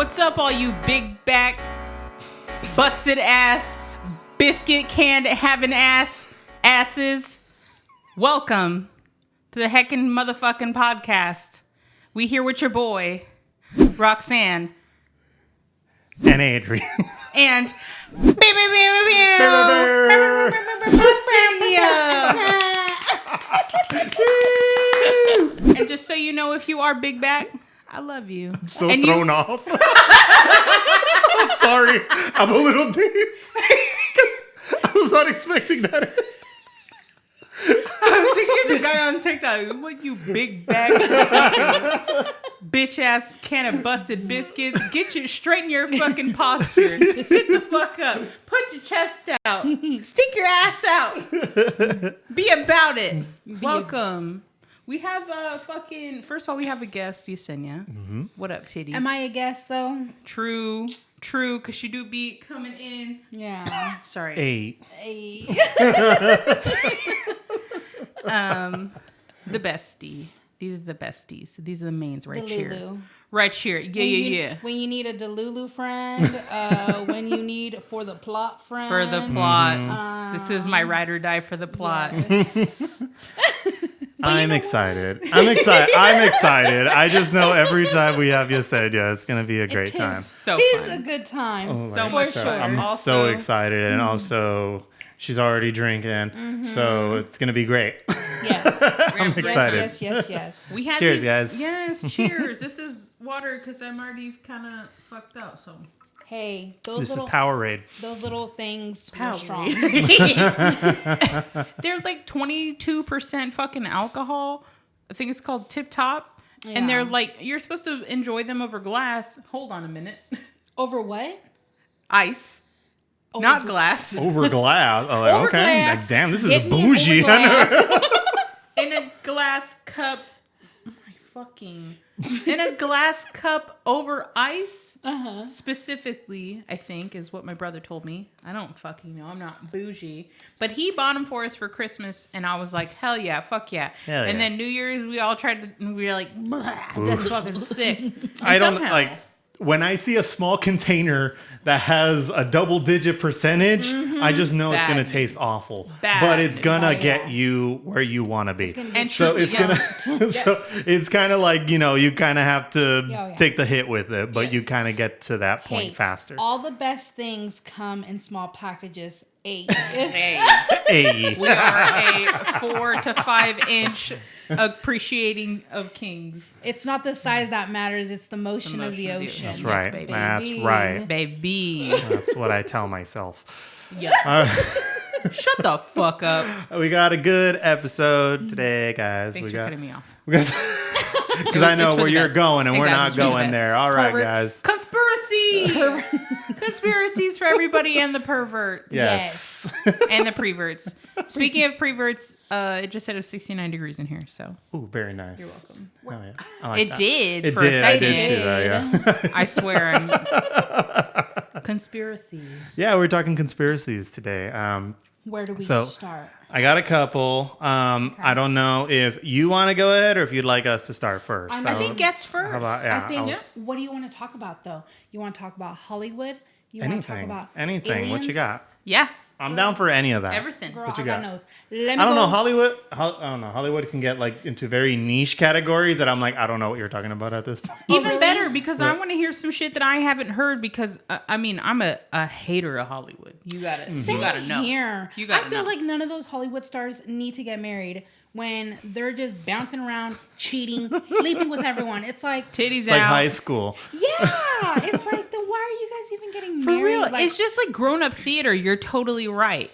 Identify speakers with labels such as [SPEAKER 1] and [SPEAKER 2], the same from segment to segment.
[SPEAKER 1] What's up, all you big back, busted ass, biscuit can having asses? Welcome to the heckin' motherfucking podcast. We here with your boy, Roxanne.
[SPEAKER 2] And Adrian.
[SPEAKER 1] And Yesenia. And just so you know, if you are big back, I love you.
[SPEAKER 2] I'm so thrown off. I'm sorry. I'm a little dazed. Because I was not expecting that.
[SPEAKER 1] I'm thinking the guy on TikTok, what you big back bitch ass can of busted biscuits. Get you straighten your fucking posture. Sit the fuck up. Put your chest out. Stick your ass out. Be about it. Welcome. We have first of all, we have a guest, Yesenia. Mm-hmm. What up, titties?
[SPEAKER 3] Am I a guest, though?
[SPEAKER 1] True, because you do be coming in.
[SPEAKER 3] Yeah.
[SPEAKER 1] Sorry.
[SPEAKER 2] Hey.
[SPEAKER 1] The bestie. These are the besties. These are the mains right here.
[SPEAKER 3] Delulu.
[SPEAKER 1] Right here. Yeah.
[SPEAKER 3] When you need a Delulu friend, when you need for the plot friend.
[SPEAKER 1] For the plot. This is my ride or die for the plot.
[SPEAKER 3] Yes.
[SPEAKER 2] I'm excited. I'm excited. I just know every time we have Yesenia, it's going to be a great time.
[SPEAKER 1] So
[SPEAKER 3] It
[SPEAKER 1] fun.
[SPEAKER 3] is a good time.
[SPEAKER 2] Oh,
[SPEAKER 1] so
[SPEAKER 2] right.
[SPEAKER 1] much
[SPEAKER 3] For
[SPEAKER 1] fun.
[SPEAKER 3] sure.
[SPEAKER 2] I'm so excited. And also, she's already drinking. So it's going to be great.
[SPEAKER 3] Yes.
[SPEAKER 2] I'm excited.
[SPEAKER 3] Yes.
[SPEAKER 1] We had
[SPEAKER 2] Cheers,
[SPEAKER 1] these,
[SPEAKER 2] guys.
[SPEAKER 1] Yes, cheers. This is water because I'm already kind of fucked up. So
[SPEAKER 3] Hey,
[SPEAKER 2] This is Powerade.
[SPEAKER 3] Those little things are
[SPEAKER 1] Powerade.
[SPEAKER 3] strong.
[SPEAKER 1] They're like 22% fucking alcohol. I think it's called Tip Top.
[SPEAKER 3] Yeah.
[SPEAKER 1] And they're like, you're supposed to enjoy them over glass. Hold on a minute.
[SPEAKER 3] Over what?
[SPEAKER 1] Ice. Not glass.
[SPEAKER 2] Over glass. Oh, like,
[SPEAKER 3] Over
[SPEAKER 2] okay.
[SPEAKER 3] glass.
[SPEAKER 2] Like, damn, this is
[SPEAKER 3] Get
[SPEAKER 2] a
[SPEAKER 3] me
[SPEAKER 2] bougie.
[SPEAKER 3] over glass.
[SPEAKER 1] In a glass cup. In a glass cup over ice. Specifically, I think, is what my brother told me. I don't fucking know. I'm not bougie. But he bought them for us for Christmas, and I was like, hell yeah, fuck yeah.
[SPEAKER 2] Hell
[SPEAKER 1] and
[SPEAKER 2] yeah.
[SPEAKER 1] then New Year's, we all tried to, and we were like, that's fucking sick. And
[SPEAKER 2] I don't
[SPEAKER 1] somehow-
[SPEAKER 2] like when I see a small container that has a double-digit percentage. I just know it's
[SPEAKER 1] Bad
[SPEAKER 2] gonna
[SPEAKER 1] news.
[SPEAKER 2] taste awful,
[SPEAKER 1] Bad
[SPEAKER 2] but it's
[SPEAKER 1] news.
[SPEAKER 2] gonna
[SPEAKER 3] Oh, yeah.
[SPEAKER 2] get you where you want to be.
[SPEAKER 1] And
[SPEAKER 2] So
[SPEAKER 1] true-
[SPEAKER 2] it's
[SPEAKER 1] yes.
[SPEAKER 2] gonna. So it's kind of like you kind of have to
[SPEAKER 3] Yeah.
[SPEAKER 2] take the hit with it, but you kind of get to that point
[SPEAKER 3] Hey,
[SPEAKER 2] faster.
[SPEAKER 3] all the best things come in small packages.
[SPEAKER 1] Hey,
[SPEAKER 2] Hey.
[SPEAKER 1] we are a 4 to 5 inch appreciating of kings.
[SPEAKER 3] It's not the size that matters. It's the motion of the ocean.
[SPEAKER 2] That's
[SPEAKER 1] Yes,
[SPEAKER 2] right.
[SPEAKER 1] baby.
[SPEAKER 2] That's right.
[SPEAKER 1] Baby.
[SPEAKER 2] That's what I tell myself.
[SPEAKER 1] Yeah. Shut the fuck up.
[SPEAKER 2] We got a good episode today, guys.
[SPEAKER 1] Thanks for cutting me off.
[SPEAKER 2] Because I know
[SPEAKER 1] It's for
[SPEAKER 2] where
[SPEAKER 1] the
[SPEAKER 2] you're
[SPEAKER 1] best.
[SPEAKER 2] going, and we're
[SPEAKER 1] Exactly,
[SPEAKER 2] not
[SPEAKER 1] it's for the
[SPEAKER 2] going
[SPEAKER 1] best.
[SPEAKER 2] there. All right,
[SPEAKER 3] Perverts.
[SPEAKER 2] guys.
[SPEAKER 1] Conspiracy! Conspiracies for everybody and the perverts.
[SPEAKER 2] Yes.
[SPEAKER 1] And the preverts. Speaking of preverts, it just said it was 69 degrees in here, so
[SPEAKER 2] Ooh, very nice.
[SPEAKER 1] you're welcome.
[SPEAKER 2] Oh, yeah. I like
[SPEAKER 1] It
[SPEAKER 2] that.
[SPEAKER 1] did
[SPEAKER 2] It
[SPEAKER 1] for
[SPEAKER 2] did.
[SPEAKER 1] a
[SPEAKER 2] I
[SPEAKER 1] second.
[SPEAKER 2] did see that. Yeah.
[SPEAKER 1] I swear. Conspiracy.
[SPEAKER 2] Yeah, we're talking conspiracies today.
[SPEAKER 3] Where do we
[SPEAKER 2] So-
[SPEAKER 3] start?
[SPEAKER 2] I got a couple. I don't know if you want to go ahead or if you'd like us to start first.
[SPEAKER 1] I think guess first.
[SPEAKER 2] How about,
[SPEAKER 3] I think.
[SPEAKER 2] was-
[SPEAKER 3] What do you want to talk about, though? You want to talk about Hollywood? You want to talk
[SPEAKER 2] anything.
[SPEAKER 3] about
[SPEAKER 2] Anything. What you
[SPEAKER 3] aliens?
[SPEAKER 2] got?
[SPEAKER 1] Yeah.
[SPEAKER 2] I'm down for any of that.
[SPEAKER 1] Everything.
[SPEAKER 3] Girl,
[SPEAKER 2] What you
[SPEAKER 3] I got
[SPEAKER 2] got?
[SPEAKER 3] nose. Let me
[SPEAKER 2] I don't know.
[SPEAKER 3] go-
[SPEAKER 2] Hollywood. I don't know. Hollywood can get like into very niche categories that I'm like, I don't know what you're talking about at this point.
[SPEAKER 1] Even
[SPEAKER 3] really?
[SPEAKER 1] better because I
[SPEAKER 2] Right.
[SPEAKER 1] want to hear some shit that I haven't heard because I'm a hater of Hollywood. You gotta know.
[SPEAKER 3] Here.
[SPEAKER 1] You gotta
[SPEAKER 3] I feel
[SPEAKER 1] know.
[SPEAKER 3] like none of those Hollywood stars need to get married when they're just bouncing around, cheating, sleeping with everyone. It's like,
[SPEAKER 1] Titties
[SPEAKER 2] It's
[SPEAKER 1] out.
[SPEAKER 2] like high school.
[SPEAKER 3] yeah. It's like, then why are you guys even getting
[SPEAKER 1] For
[SPEAKER 3] married?
[SPEAKER 1] real.
[SPEAKER 3] Like,
[SPEAKER 1] It's just like grown up theater. You're totally right.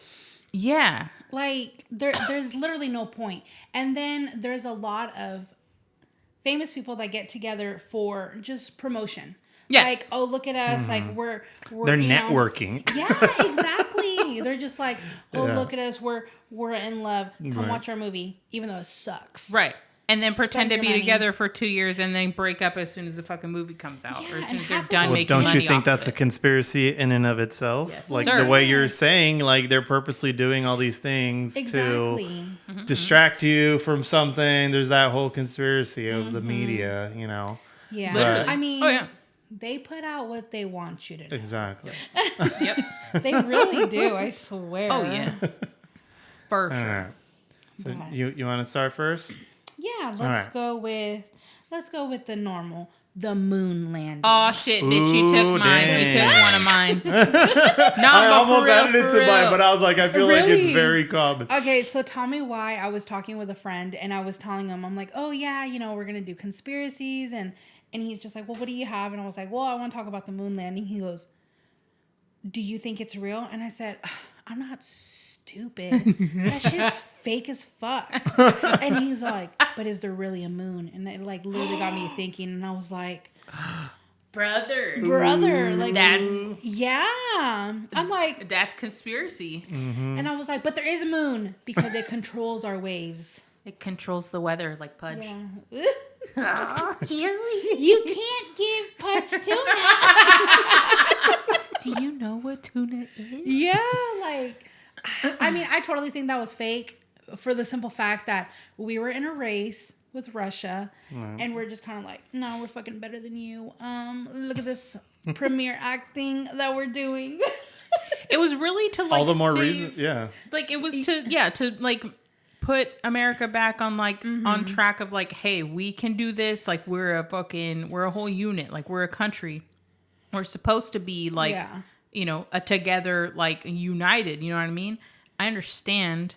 [SPEAKER 1] Yeah.
[SPEAKER 3] Like there's literally no point. And then there's a lot of famous people that get together for just promotion.
[SPEAKER 1] Yes.
[SPEAKER 3] Like, oh, look at us. Like we're
[SPEAKER 2] They're
[SPEAKER 3] you know-
[SPEAKER 2] networking.
[SPEAKER 3] Yeah, exactly. They're just like, oh,
[SPEAKER 2] Yeah.
[SPEAKER 3] look at us. We're in love. Come
[SPEAKER 2] Right.
[SPEAKER 3] watch our movie, even though it sucks.
[SPEAKER 1] Right. And then pretend to
[SPEAKER 3] your
[SPEAKER 1] be
[SPEAKER 3] money.
[SPEAKER 1] together for 2 years and then break up as soon as the fucking movie comes out
[SPEAKER 3] Yeah,
[SPEAKER 1] or as
[SPEAKER 3] and
[SPEAKER 1] soon as they're
[SPEAKER 3] half of
[SPEAKER 1] done
[SPEAKER 3] them-
[SPEAKER 2] Well,
[SPEAKER 1] making
[SPEAKER 2] don't
[SPEAKER 1] money
[SPEAKER 2] you think
[SPEAKER 1] off
[SPEAKER 2] that's
[SPEAKER 1] of
[SPEAKER 2] a
[SPEAKER 1] it.
[SPEAKER 2] conspiracy in and of itself?
[SPEAKER 1] Yes,
[SPEAKER 2] like
[SPEAKER 1] sir.
[SPEAKER 2] the way you're saying, like they're purposely doing all these things
[SPEAKER 3] Exactly.
[SPEAKER 1] Mm-hmm.
[SPEAKER 2] to distract you from something. There's that whole conspiracy of the media, you know.
[SPEAKER 3] Yeah.
[SPEAKER 2] Literally.
[SPEAKER 3] I mean,
[SPEAKER 1] Oh, yeah.
[SPEAKER 3] They put out what they want you to know.
[SPEAKER 2] Exactly.
[SPEAKER 1] Yep.
[SPEAKER 3] They really do, I swear.
[SPEAKER 1] Oh yeah. For
[SPEAKER 2] All
[SPEAKER 1] sure.
[SPEAKER 2] right. So
[SPEAKER 3] But-
[SPEAKER 2] you want to start first?
[SPEAKER 3] Yeah,
[SPEAKER 2] right.
[SPEAKER 3] go with the normal. The moon landing.
[SPEAKER 1] Oh shit, bitch! You took
[SPEAKER 2] Ooh,
[SPEAKER 1] mine.
[SPEAKER 2] dang.
[SPEAKER 1] You took one of mine.
[SPEAKER 2] I almost added it to mine, but I was like, I feel like it's
[SPEAKER 3] Really?
[SPEAKER 2] very common.
[SPEAKER 3] Okay, so tell me why. I was talking with a friend and I was telling him, I'm like, oh yeah, we're gonna do conspiracies, and he's just like, well, what do you have? And I was like, well, I want to talk about the moon landing. He goes, do you think it's real? And I said, I'm not stupid. That shit's fake as fuck. And he's like, but is there really a moon? And it like literally got me thinking, and I was like, brother, like
[SPEAKER 1] That's
[SPEAKER 3] yeah. I'm like,
[SPEAKER 1] that's conspiracy.
[SPEAKER 3] and I was like, but there is a moon because it controls our waves.
[SPEAKER 1] It controls the weather like Pudge.
[SPEAKER 3] Yeah. You can't give Pudge tuna.
[SPEAKER 1] Do you know what tuna is?
[SPEAKER 3] Yeah, like, I mean, I totally think that was fake for the simple fact that we were in a race with Russia, and we're just kind of like, no, we're fucking better than you. Look at this premiere acting that we're doing.
[SPEAKER 1] It was really to like
[SPEAKER 2] All the more
[SPEAKER 1] save,
[SPEAKER 2] reason, yeah.
[SPEAKER 1] Like it was to like put America back on like on track of like, hey, we can do this. Like we're a whole unit. Like we're a country. We're supposed to be like, a together, like united. You know what I mean? I understand,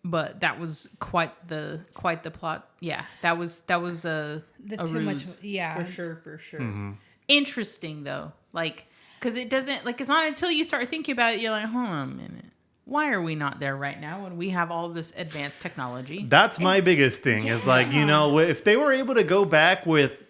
[SPEAKER 1] but that was quite the plot. Yeah, that was a
[SPEAKER 3] Too much,
[SPEAKER 1] ruse.
[SPEAKER 3] yeah,
[SPEAKER 1] For sure. Interesting though, like, because it doesn't, like, it's not until you start thinking about it, you're like, hold on a minute. Why are we not there right now when we have all this advanced technology?
[SPEAKER 2] That's my biggest thing is like, if they were able to go back with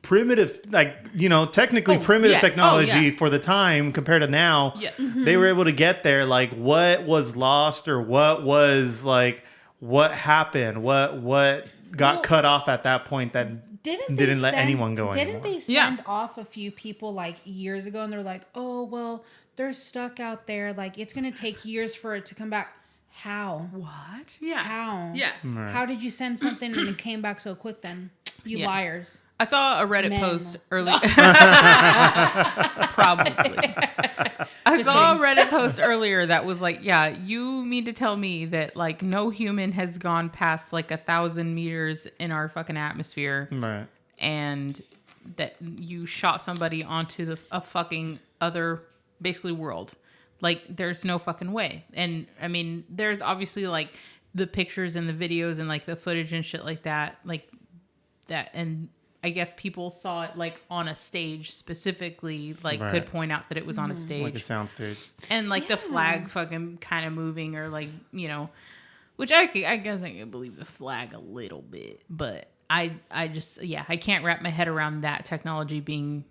[SPEAKER 2] primitive, like, technically primitive technology for the time compared to now,
[SPEAKER 1] Yes.
[SPEAKER 2] they were able to get there. Like what was lost or what was like, what happened, what got cut off at that point that didn't let anyone go anymore.
[SPEAKER 3] Didn't they send off a few people like years ago, and they're like, oh, well, they're stuck out there. Like, it's going to take years for it to come back. How?
[SPEAKER 1] What? Yeah.
[SPEAKER 3] How?
[SPEAKER 1] Yeah.
[SPEAKER 2] Right.
[SPEAKER 3] How did you send something and it came back so quick then? You liars.
[SPEAKER 1] I saw a Reddit
[SPEAKER 3] Men.
[SPEAKER 1] post earlier. Probably. I saw a Reddit post earlier that was like, yeah, you mean to tell me that like no human has gone past like 1,000 meters in our fucking atmosphere,
[SPEAKER 2] Right.
[SPEAKER 1] and that you shot somebody onto a fucking other basically world. Like there's no fucking way. And I mean, there's obviously like the pictures and the videos and like the footage and shit like that, and I guess people saw it like on a stage specifically, like could point out that it was on a stage.
[SPEAKER 2] Like a sound stage.
[SPEAKER 1] And like the flag fucking kind of moving, or like, which I guess I can believe the flag a little bit, but I just, I can't wrap my head around that technology being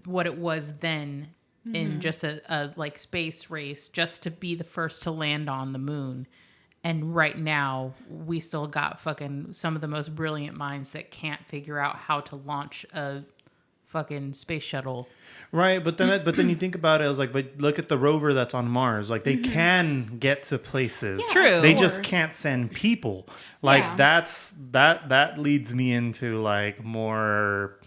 [SPEAKER 1] what it was then in just a like space race just to be the first to land on the moon. And right now, we still got fucking some of the most brilliant minds that can't figure out how to launch a fucking space shuttle.
[SPEAKER 2] Right, but then you think about it, I was like, but look at the rover that's on Mars. Like they can get to places.
[SPEAKER 3] Yeah,
[SPEAKER 1] True.
[SPEAKER 2] They just can't send people. Like that leads me into like more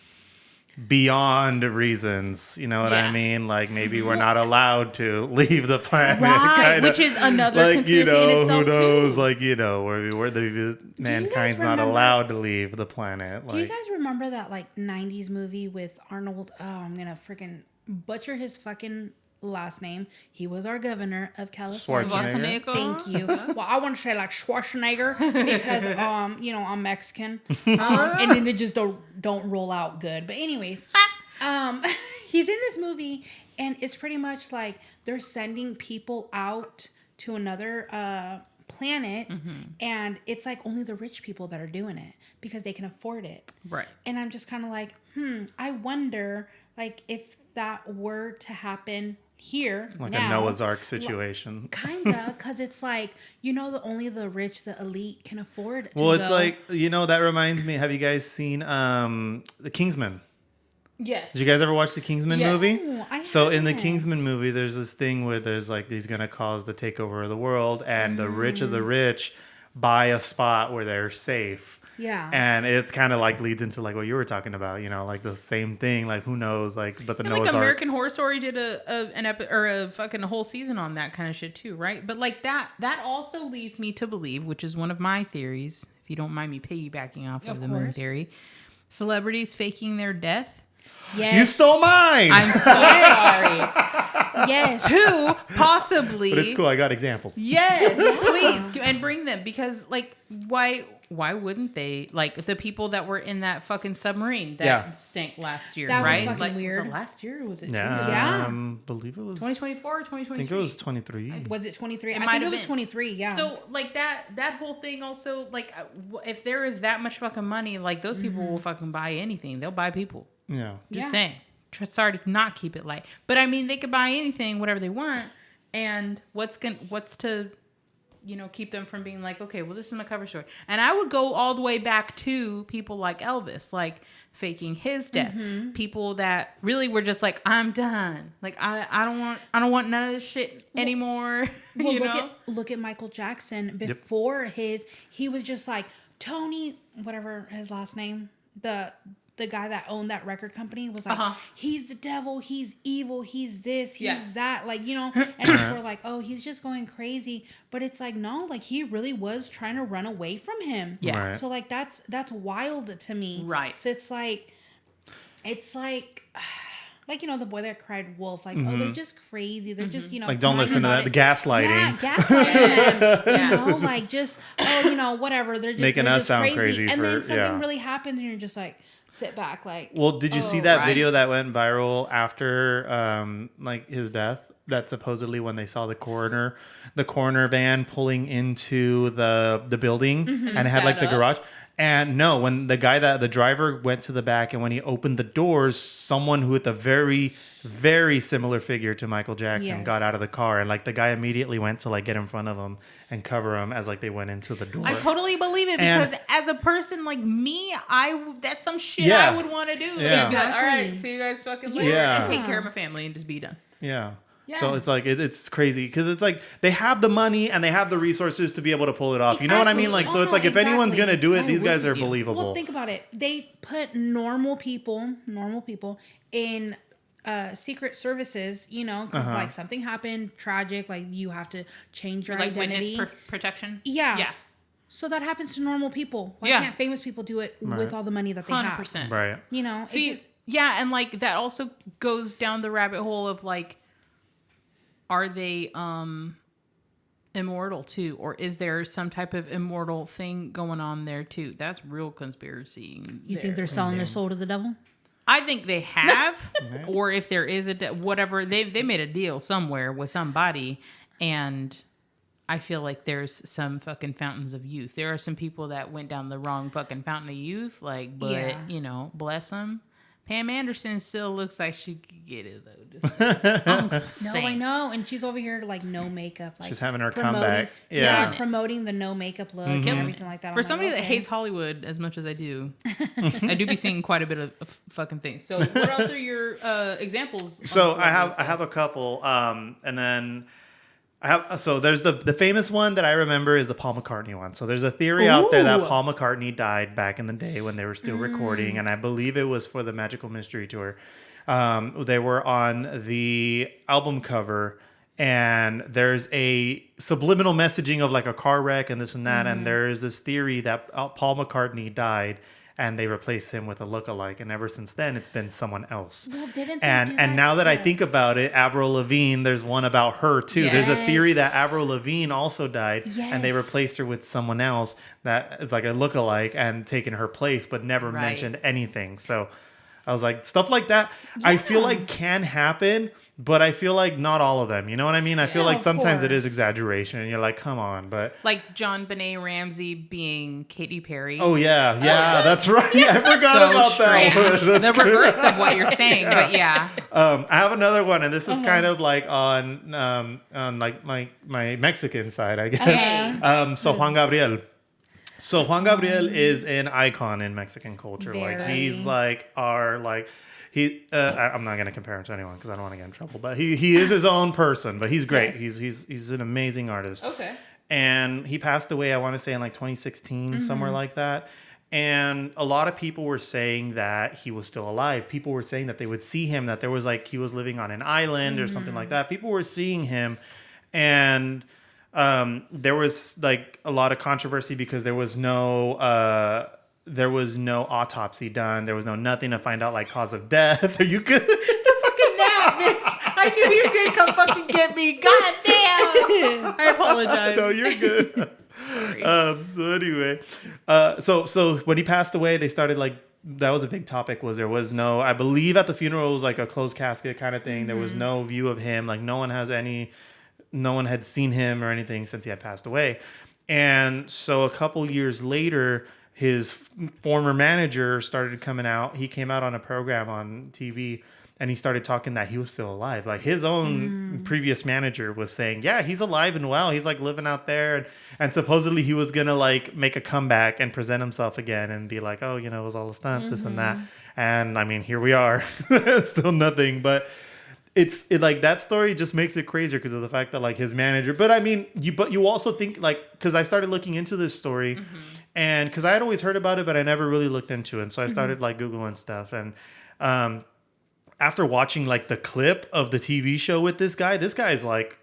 [SPEAKER 2] beyond reasons, you know what I mean? Like maybe we're not allowed to leave the planet,
[SPEAKER 1] Right, which is another
[SPEAKER 2] like,
[SPEAKER 1] conspiracy in itself,
[SPEAKER 2] who knows,
[SPEAKER 1] too.
[SPEAKER 2] like, where the mankind's not allowed to leave the planet.
[SPEAKER 3] Do you guys remember that like 90s movie with Arnold? Oh, I'm gonna freaking butcher his fucking last name. He was our governor of California.
[SPEAKER 2] Schwarzenegger.
[SPEAKER 3] Thank you. Well, I want to say like Schwarzenegger because I'm Mexican, and then it just don't roll out good. But anyways, he's in this movie, and it's pretty much like they're sending people out to another planet, and it's like only the rich people that are doing it because they can afford it.
[SPEAKER 1] Right.
[SPEAKER 3] And I'm just kind of like, I wonder, like, if that were to happen here,
[SPEAKER 2] Like
[SPEAKER 3] now,
[SPEAKER 2] a Noah's Ark situation.
[SPEAKER 3] Kinda, because it's like, only the rich, the elite can afford to
[SPEAKER 2] Well, it's
[SPEAKER 3] go.
[SPEAKER 2] like, that reminds me, have you guys seen The Kingsman?
[SPEAKER 1] Yes.
[SPEAKER 2] Did you guys ever watch the Kingsman
[SPEAKER 1] Yes.
[SPEAKER 2] movie?
[SPEAKER 3] No, I
[SPEAKER 2] So in the
[SPEAKER 3] haven't.
[SPEAKER 2] Kingsman movie, there's this thing where there's like he's gonna cause the takeover of the world, and the rich of the rich buy a spot where they're safe.
[SPEAKER 3] Yeah.
[SPEAKER 2] And it's kind of like leads into like what you were talking about, you know, like the same thing. Like who knows? Like, but the Noah's
[SPEAKER 1] like
[SPEAKER 2] Ark.
[SPEAKER 1] American Horror Story did a fucking whole season on that kind of shit too, right? But like that also leads me to believe, which is one of my theories, if you don't mind me piggybacking off of the moon theory, celebrities faking their death.
[SPEAKER 3] Yes.
[SPEAKER 2] You stole mine.
[SPEAKER 1] I'm so sorry.
[SPEAKER 3] Yes.
[SPEAKER 1] 2, possibly.
[SPEAKER 2] But it's cool. I got examples.
[SPEAKER 1] Yes, please, and bring them, because like why wouldn't they? Like the people that were in that fucking submarine that sank last year,
[SPEAKER 3] that
[SPEAKER 1] right?
[SPEAKER 3] was fucking
[SPEAKER 1] like,
[SPEAKER 3] weird.
[SPEAKER 1] Was it last year or was it?
[SPEAKER 3] Yeah.
[SPEAKER 2] Believe it was
[SPEAKER 1] 2024 or 2023.
[SPEAKER 2] I think it was 23.
[SPEAKER 3] Was it 23?
[SPEAKER 1] It
[SPEAKER 3] I
[SPEAKER 1] might
[SPEAKER 3] think
[SPEAKER 1] have
[SPEAKER 3] it was
[SPEAKER 1] been.
[SPEAKER 3] 23. Yeah.
[SPEAKER 1] So like that whole thing also, like if there is that much fucking money, like those people will fucking buy anything. They'll buy people.
[SPEAKER 2] Yeah.
[SPEAKER 1] Just saying. Sorry to not keep it light, but I mean they could buy anything, whatever they want, and what's to, you know, keep them from being like, okay, well this is my cover story. And I would go all the way back to people like Elvis, like faking his death, people that really were just like, I'm done, like I don't want none of this shit anymore.
[SPEAKER 3] Well,
[SPEAKER 1] you know?
[SPEAKER 3] look at Michael Jackson before he was just like Tony, whatever his last name, the guy that owned that record company was like, he's the devil, he's evil, he's this, he's that, like, you know, and people were like, oh, he's just going crazy. But it's like, no, like he really was trying to run away from him.
[SPEAKER 1] Yeah.
[SPEAKER 2] Right.
[SPEAKER 3] So like that's wild to me.
[SPEAKER 1] Right.
[SPEAKER 3] So it's like you know, the boy that cried wolf, like, oh, they're just crazy. They're just, you know,
[SPEAKER 2] Like, don't listen to that. The gaslighting.
[SPEAKER 3] Yeah, gaslighting. You know, like just, oh, you know, whatever. They're just
[SPEAKER 2] Making
[SPEAKER 3] they're
[SPEAKER 2] us
[SPEAKER 3] just
[SPEAKER 2] sound crazy
[SPEAKER 3] and
[SPEAKER 2] for-
[SPEAKER 3] then something
[SPEAKER 2] yeah.
[SPEAKER 3] really happens, and you're just like, sit back, like.
[SPEAKER 2] Well, did you see that
[SPEAKER 1] right.
[SPEAKER 2] video that went viral after like his death? That supposedly when they saw the coroner van pulling into the building and it had like the garage. And no, when the driver went to the back and when he opened the doors, someone who with a very, very similar figure to Michael Jackson got out of the car. And like the guy immediately went to like get in front of him and cover him as like they went into the door.
[SPEAKER 1] I totally believe it, because as a person like me, that's some shit I would want to do.
[SPEAKER 2] Yeah.
[SPEAKER 1] Like, all right,
[SPEAKER 3] Exactly.
[SPEAKER 1] see you guys fucking later and take care of my family and just be done.
[SPEAKER 2] Yeah.
[SPEAKER 1] Yeah.
[SPEAKER 2] So it's like it's crazy because it's like they have the money and they have the resources to be able to pull it off. You know what I mean? Like, so it's like if anyone's gonna do it, these guys are believable.
[SPEAKER 3] Well, think about it. They put normal people in secret services, you know, because like something happened tragic, like you have to change your
[SPEAKER 1] like
[SPEAKER 3] identity.
[SPEAKER 1] witness protection.
[SPEAKER 3] Yeah. So that happens to normal people. Why can't famous people do it with all the money that they
[SPEAKER 1] 100%.
[SPEAKER 3] have?
[SPEAKER 2] Right.
[SPEAKER 3] You know,
[SPEAKER 1] See, yeah, and like that also goes down the rabbit hole of like, are they immortal too, or is there some type of immortal thing going on there too? That's real conspiracy.
[SPEAKER 3] you think they're selling their soul to the devil?
[SPEAKER 1] I think they have, or if there is whatever they made a deal somewhere with somebody, and I feel like there's some fucking fountains of youth. There are some people that went down the wrong fucking fountain of youth, like, but you know, bless them. Pam Anderson still looks like she could get it though. Just
[SPEAKER 3] No, I know, and she's over here like no makeup, like
[SPEAKER 2] She's having her
[SPEAKER 3] promoting-
[SPEAKER 2] comeback.
[SPEAKER 3] Yeah, promoting the no makeup look and everything like that.
[SPEAKER 1] For
[SPEAKER 3] I'm
[SPEAKER 1] somebody
[SPEAKER 3] like,
[SPEAKER 1] that hates Hollywood as much as I do, I do be seeing quite a bit of fucking things. So, what else are your examples?
[SPEAKER 2] So I have a couple, and then there's the famous one that I remember is the Paul McCartney one. So there's a theory out there that Paul McCartney died back in the day when they were still recording, and I believe it was for the Magical Mystery Tour. They were on the album cover, and there's a subliminal messaging of like a car wreck and this and that, and there's this theory that Paul McCartney died. And they replaced him with a lookalike, and ever since then, it's been someone else.
[SPEAKER 3] Well, didn't they
[SPEAKER 2] and
[SPEAKER 3] do that
[SPEAKER 2] now that I
[SPEAKER 3] too?
[SPEAKER 2] think about it, Avril Lavigne, there's one about her too. There's a theory that Avril Lavigne also died, and they replaced her with someone else that is like a lookalike and taken her place, but never mentioned anything. So I was like, stuff like that, I feel like can happen. But I feel like not all of them. You know what I mean? I feel like sometimes it is exaggeration, and you're like, come on. But
[SPEAKER 1] like John Benet Ramsey being Katy Perry.
[SPEAKER 2] oh yeah, that's right. I forgot about that.
[SPEAKER 1] The reverse of what you're saying, but yeah.
[SPEAKER 2] I have another one, and this is kind of like on like my Mexican side, I guess. So Juan Gabriel. So Juan Gabriel is an icon in Mexican culture. Like he's like our like. I'm not gonna compare him to anyone because I don't want to get in trouble. But he is his own person. But he's great. Yes. He's an amazing artist.
[SPEAKER 1] Okay.
[SPEAKER 2] And he passed away. I want to say in like 2016, somewhere like that. And a lot of people were saying that he was still alive. People were saying that they would see him, that there was like, he was living on an island or something like that. People were seeing him. And there was like a lot of controversy because there was no autopsy done. There was nothing to find out like cause of death. Are you good?
[SPEAKER 1] Fucking nap, bitch. I knew he was going to come fucking get me. God damn. I apologize.
[SPEAKER 2] No, you're good. So anyway, so when he passed away, they started like, that was a big topic, was there was no, I believe at the funeral it was like a closed casket kind of thing. There was no view of him. Like no one had seen him or anything since he had passed away. And so a couple years later, his former manager started coming out. He came out on a program on TV and he started talking that he was still alive. Like his own previous manager was saying, yeah, he's alive and well. He's like living out there. And supposedly he was going to like make a comeback and present himself again and be like, oh, it was all a stunt, this and that. And I mean, here we are. Still nothing. But it like that story just makes it crazier because of the fact that like his manager. But I mean, you also think like, because I started looking into this story and because I had always heard about it, but I never really looked into it. And so I started like Googling stuff. And after watching like the clip of the TV show with this guy's like,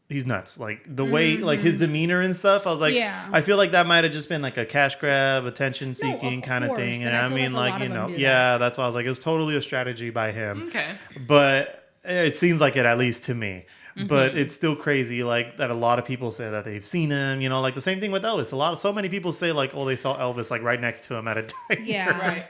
[SPEAKER 2] he's nuts. Like the way, like his demeanor and stuff. I was like, I feel like that might have just been like a cash grab, attention seeking kind of thing. And I mean, like, that's why I was like, it was totally a strategy by him.
[SPEAKER 1] Okay.
[SPEAKER 2] But it seems like it, at least to me. But it's still crazy, like that a lot of people say that they've seen him, like the same thing with Elvis. So many people say like, oh, they saw Elvis like right next to him at a diner.
[SPEAKER 3] Yeah. Right.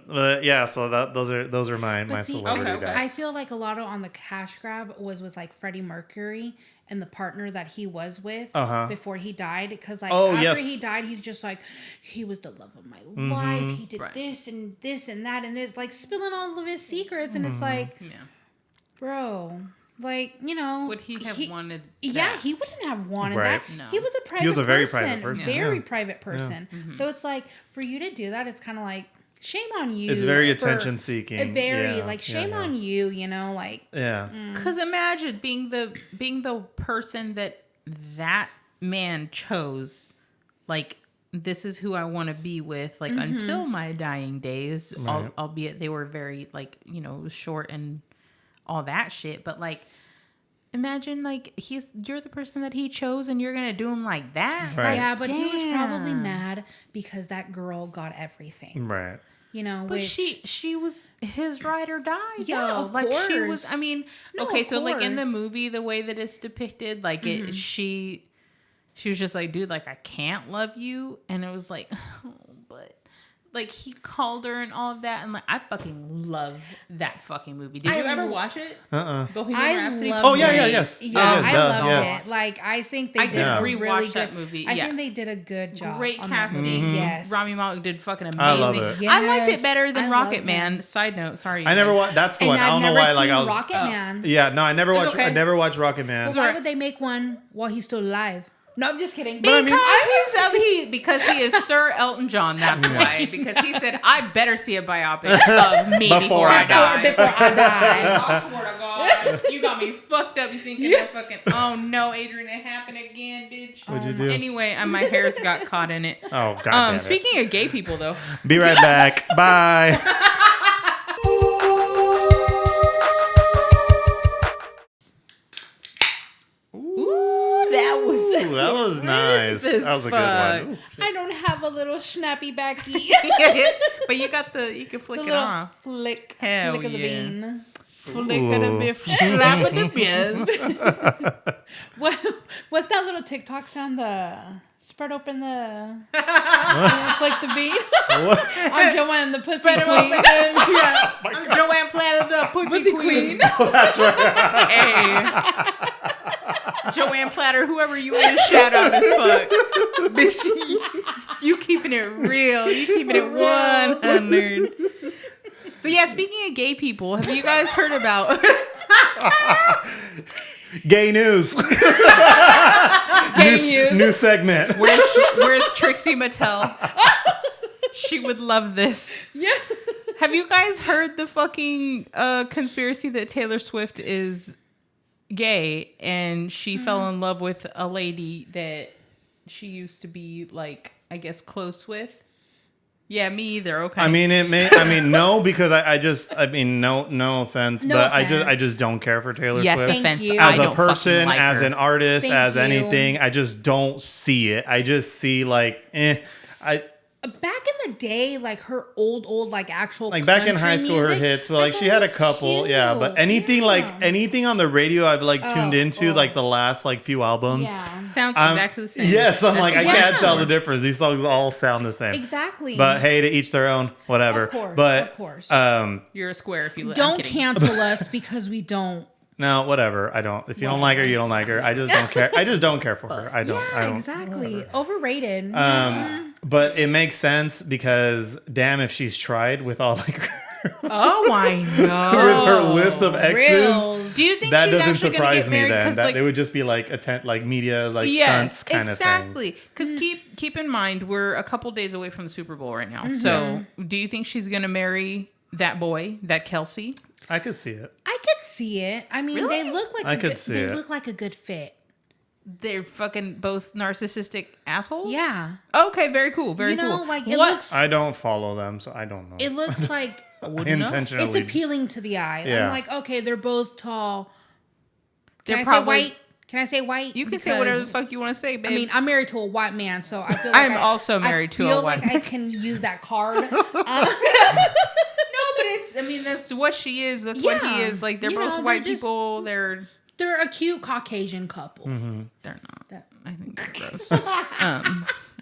[SPEAKER 2] But yeah, so those are my celebrity bets.
[SPEAKER 3] I feel like a lot on the cash grab was with like Freddie Mercury and the partner that he was with before he died, because like after he died, he's just like, he was the love of my life. He did this and this and that and this, like spilling all of his secrets, and it's like, bro. Like,
[SPEAKER 1] would he have wanted that?
[SPEAKER 3] Yeah, he wouldn't have wanted that. No. He was a private person. He was a very private person. Very private person. Yeah. So it's like, for you to do that, it's kind of like, shame on you.
[SPEAKER 2] It's very attention seeking.
[SPEAKER 3] Shame on you, like.
[SPEAKER 2] Yeah.
[SPEAKER 1] Because imagine being the person that man chose, like, this is who I want to be with, like, until my dying days, albeit they were very, like, short and all that shit, but like, imagine like you're the person that he chose and you're gonna do him like that.
[SPEAKER 2] Right.
[SPEAKER 3] Yeah, but he was probably mad because that girl got everything.
[SPEAKER 2] Right.
[SPEAKER 3] But
[SPEAKER 1] she was his ride or die.
[SPEAKER 3] Yeah,
[SPEAKER 1] though.
[SPEAKER 3] of
[SPEAKER 1] like
[SPEAKER 3] course.
[SPEAKER 1] She was. I mean, okay, so like in the movie, the way that it's depicted, like she was just like, dude, like I can't love you, and it was like, oh, but. Like, he called her and all of that. And, like, I fucking love that fucking movie. Did you ever watch it? Bohemian Rhapsody?
[SPEAKER 2] Oh, yeah, yes.
[SPEAKER 3] Yeah, I loved it. Like, I think they did a really good...
[SPEAKER 1] that movie.
[SPEAKER 3] I think they did a good job.
[SPEAKER 1] Great casting.
[SPEAKER 3] Yes.
[SPEAKER 1] Rami Malek did fucking amazing.
[SPEAKER 2] I love it.
[SPEAKER 3] Yes.
[SPEAKER 1] I liked it better than Rocket Man. Side note, sorry.
[SPEAKER 2] I never watched... That's the one. I don't know why. Like, I was...
[SPEAKER 3] Rocket Man.
[SPEAKER 2] Yeah, no, I never watched Rocket Man.
[SPEAKER 3] But why would they make one while he's still alive? No, I'm just kidding.
[SPEAKER 1] Because he is Sir Elton John. That's why. Because he said, I better see a biopic of me before I die.
[SPEAKER 3] Before I die.
[SPEAKER 1] I swear to God, you got me fucked up. You thinking that fucking, oh no, Adrian, it happened again, bitch.
[SPEAKER 2] What'd you do?
[SPEAKER 1] Anyway, my hairs got caught in it.
[SPEAKER 2] Oh, God.
[SPEAKER 1] Speaking of gay people, though.
[SPEAKER 2] Be right back. Bye. That was nice. That was a good one. Ooh.
[SPEAKER 3] I don't have a little snappy backy.
[SPEAKER 1] But you can flick it off.
[SPEAKER 3] Flick.
[SPEAKER 1] Hell
[SPEAKER 3] flick of the bean.
[SPEAKER 1] Flick of the bean. Slap of the bean.
[SPEAKER 3] What's that little TikTok sound? The spread open the flick the bean. I'm Joanne the pussy
[SPEAKER 1] spread
[SPEAKER 3] queen.
[SPEAKER 1] I'm Joanne Platter the pussy queen.
[SPEAKER 2] Oh, that's right.
[SPEAKER 1] Hey. Joanne Platter, whoever you is, shout out as fuck. Bitch, you keeping it real. You keeping it 100. So yeah, speaking of gay people, have you guys heard about
[SPEAKER 2] gay news? New segment.
[SPEAKER 1] Where's Trixie Mattel? She would love this.
[SPEAKER 3] Yeah.
[SPEAKER 1] Have you guys heard the fucking conspiracy that Taylor Swift is gay and she fell in love with a lady that she used to be like I guess, close with. Yeah, me either. Okay.
[SPEAKER 2] I mean, no, because no offense,
[SPEAKER 3] No
[SPEAKER 2] but
[SPEAKER 3] offense.
[SPEAKER 2] I just don't care for Taylor
[SPEAKER 1] yes,
[SPEAKER 2] Swift.
[SPEAKER 3] Thank
[SPEAKER 1] offense.
[SPEAKER 3] you.
[SPEAKER 1] I
[SPEAKER 2] As a
[SPEAKER 1] don't fucking
[SPEAKER 2] person,
[SPEAKER 1] like
[SPEAKER 2] as
[SPEAKER 1] her.
[SPEAKER 2] an artist,
[SPEAKER 3] Thank
[SPEAKER 2] as
[SPEAKER 3] you.
[SPEAKER 2] anything, I just don't see it. I just see
[SPEAKER 3] Back in the day, like her old like actual
[SPEAKER 2] like back in
[SPEAKER 3] country
[SPEAKER 2] high school, her
[SPEAKER 3] music,
[SPEAKER 2] hits. Well,
[SPEAKER 3] I
[SPEAKER 2] like
[SPEAKER 3] thought
[SPEAKER 2] she had a
[SPEAKER 3] it was
[SPEAKER 2] couple,
[SPEAKER 3] cute.
[SPEAKER 2] yeah. But anything
[SPEAKER 3] Yeah.
[SPEAKER 2] anything on the radio, I've like tuned into
[SPEAKER 3] oh.
[SPEAKER 2] like the last like few albums.
[SPEAKER 3] Yeah,
[SPEAKER 1] Sounds exactly the same.
[SPEAKER 2] Yes, I'm like I
[SPEAKER 3] Yeah.
[SPEAKER 2] can't tell the difference. These songs all sound the same.
[SPEAKER 3] exactly.
[SPEAKER 2] But hey, to each their own. Whatever.
[SPEAKER 3] Of course.
[SPEAKER 1] You're a square if you let.
[SPEAKER 3] Don't cancel us because we don't.
[SPEAKER 2] No, whatever. I don't. If you don't like her, you don't like her. I just don't care. I just don't care for her. I don't.
[SPEAKER 3] Exactly. Overrated.
[SPEAKER 2] But it makes sense because damn, if she's tried with all like
[SPEAKER 1] Oh, I know.
[SPEAKER 2] with her list of exes,
[SPEAKER 3] Reals.
[SPEAKER 1] Do you think
[SPEAKER 2] that
[SPEAKER 1] she's
[SPEAKER 2] doesn't
[SPEAKER 1] actually gonna
[SPEAKER 2] surprise
[SPEAKER 1] get
[SPEAKER 2] me.
[SPEAKER 1] married?
[SPEAKER 2] Then
[SPEAKER 1] 'Cause,
[SPEAKER 2] that
[SPEAKER 1] like,
[SPEAKER 2] it would just be like media like
[SPEAKER 1] yes,
[SPEAKER 2] stunts kind of thing.
[SPEAKER 1] exactly. Because keep in mind, we're a couple days away from the Super Bowl right now. So, do you think she's gonna marry that boy, that Kelsey?
[SPEAKER 2] I could see it.
[SPEAKER 3] I could see it. I mean,
[SPEAKER 1] Really?
[SPEAKER 3] they look like they look like a good fit.
[SPEAKER 1] They're fucking both narcissistic assholes.
[SPEAKER 3] Yeah.
[SPEAKER 1] Okay. Very cool. Very
[SPEAKER 3] You know,
[SPEAKER 1] cool.
[SPEAKER 3] like, it
[SPEAKER 1] what?
[SPEAKER 3] looks-
[SPEAKER 2] I don't follow them, so I don't know.
[SPEAKER 3] It looks like
[SPEAKER 2] Intentionally,
[SPEAKER 3] it's appealing to the eye.
[SPEAKER 2] Yeah.
[SPEAKER 3] I'm like, okay, they're both tall.
[SPEAKER 1] They're
[SPEAKER 3] Can I
[SPEAKER 1] probably-
[SPEAKER 3] say white? Can I say white?
[SPEAKER 1] You can say whatever the
[SPEAKER 3] Because,
[SPEAKER 1] fuck you want to say, babe.
[SPEAKER 3] I mean, I'm married to a white man, so I feel like
[SPEAKER 1] I'm also married to a
[SPEAKER 3] feel
[SPEAKER 1] white
[SPEAKER 3] like I can use that card.
[SPEAKER 1] no, but it's. I mean, that's what she is. That's what he
[SPEAKER 3] Yeah.
[SPEAKER 1] is. Like they're
[SPEAKER 3] You
[SPEAKER 1] both
[SPEAKER 3] know,
[SPEAKER 1] white
[SPEAKER 3] they're just-
[SPEAKER 1] people. They're
[SPEAKER 3] They're a cute Caucasian couple.
[SPEAKER 1] not. I think they're gross.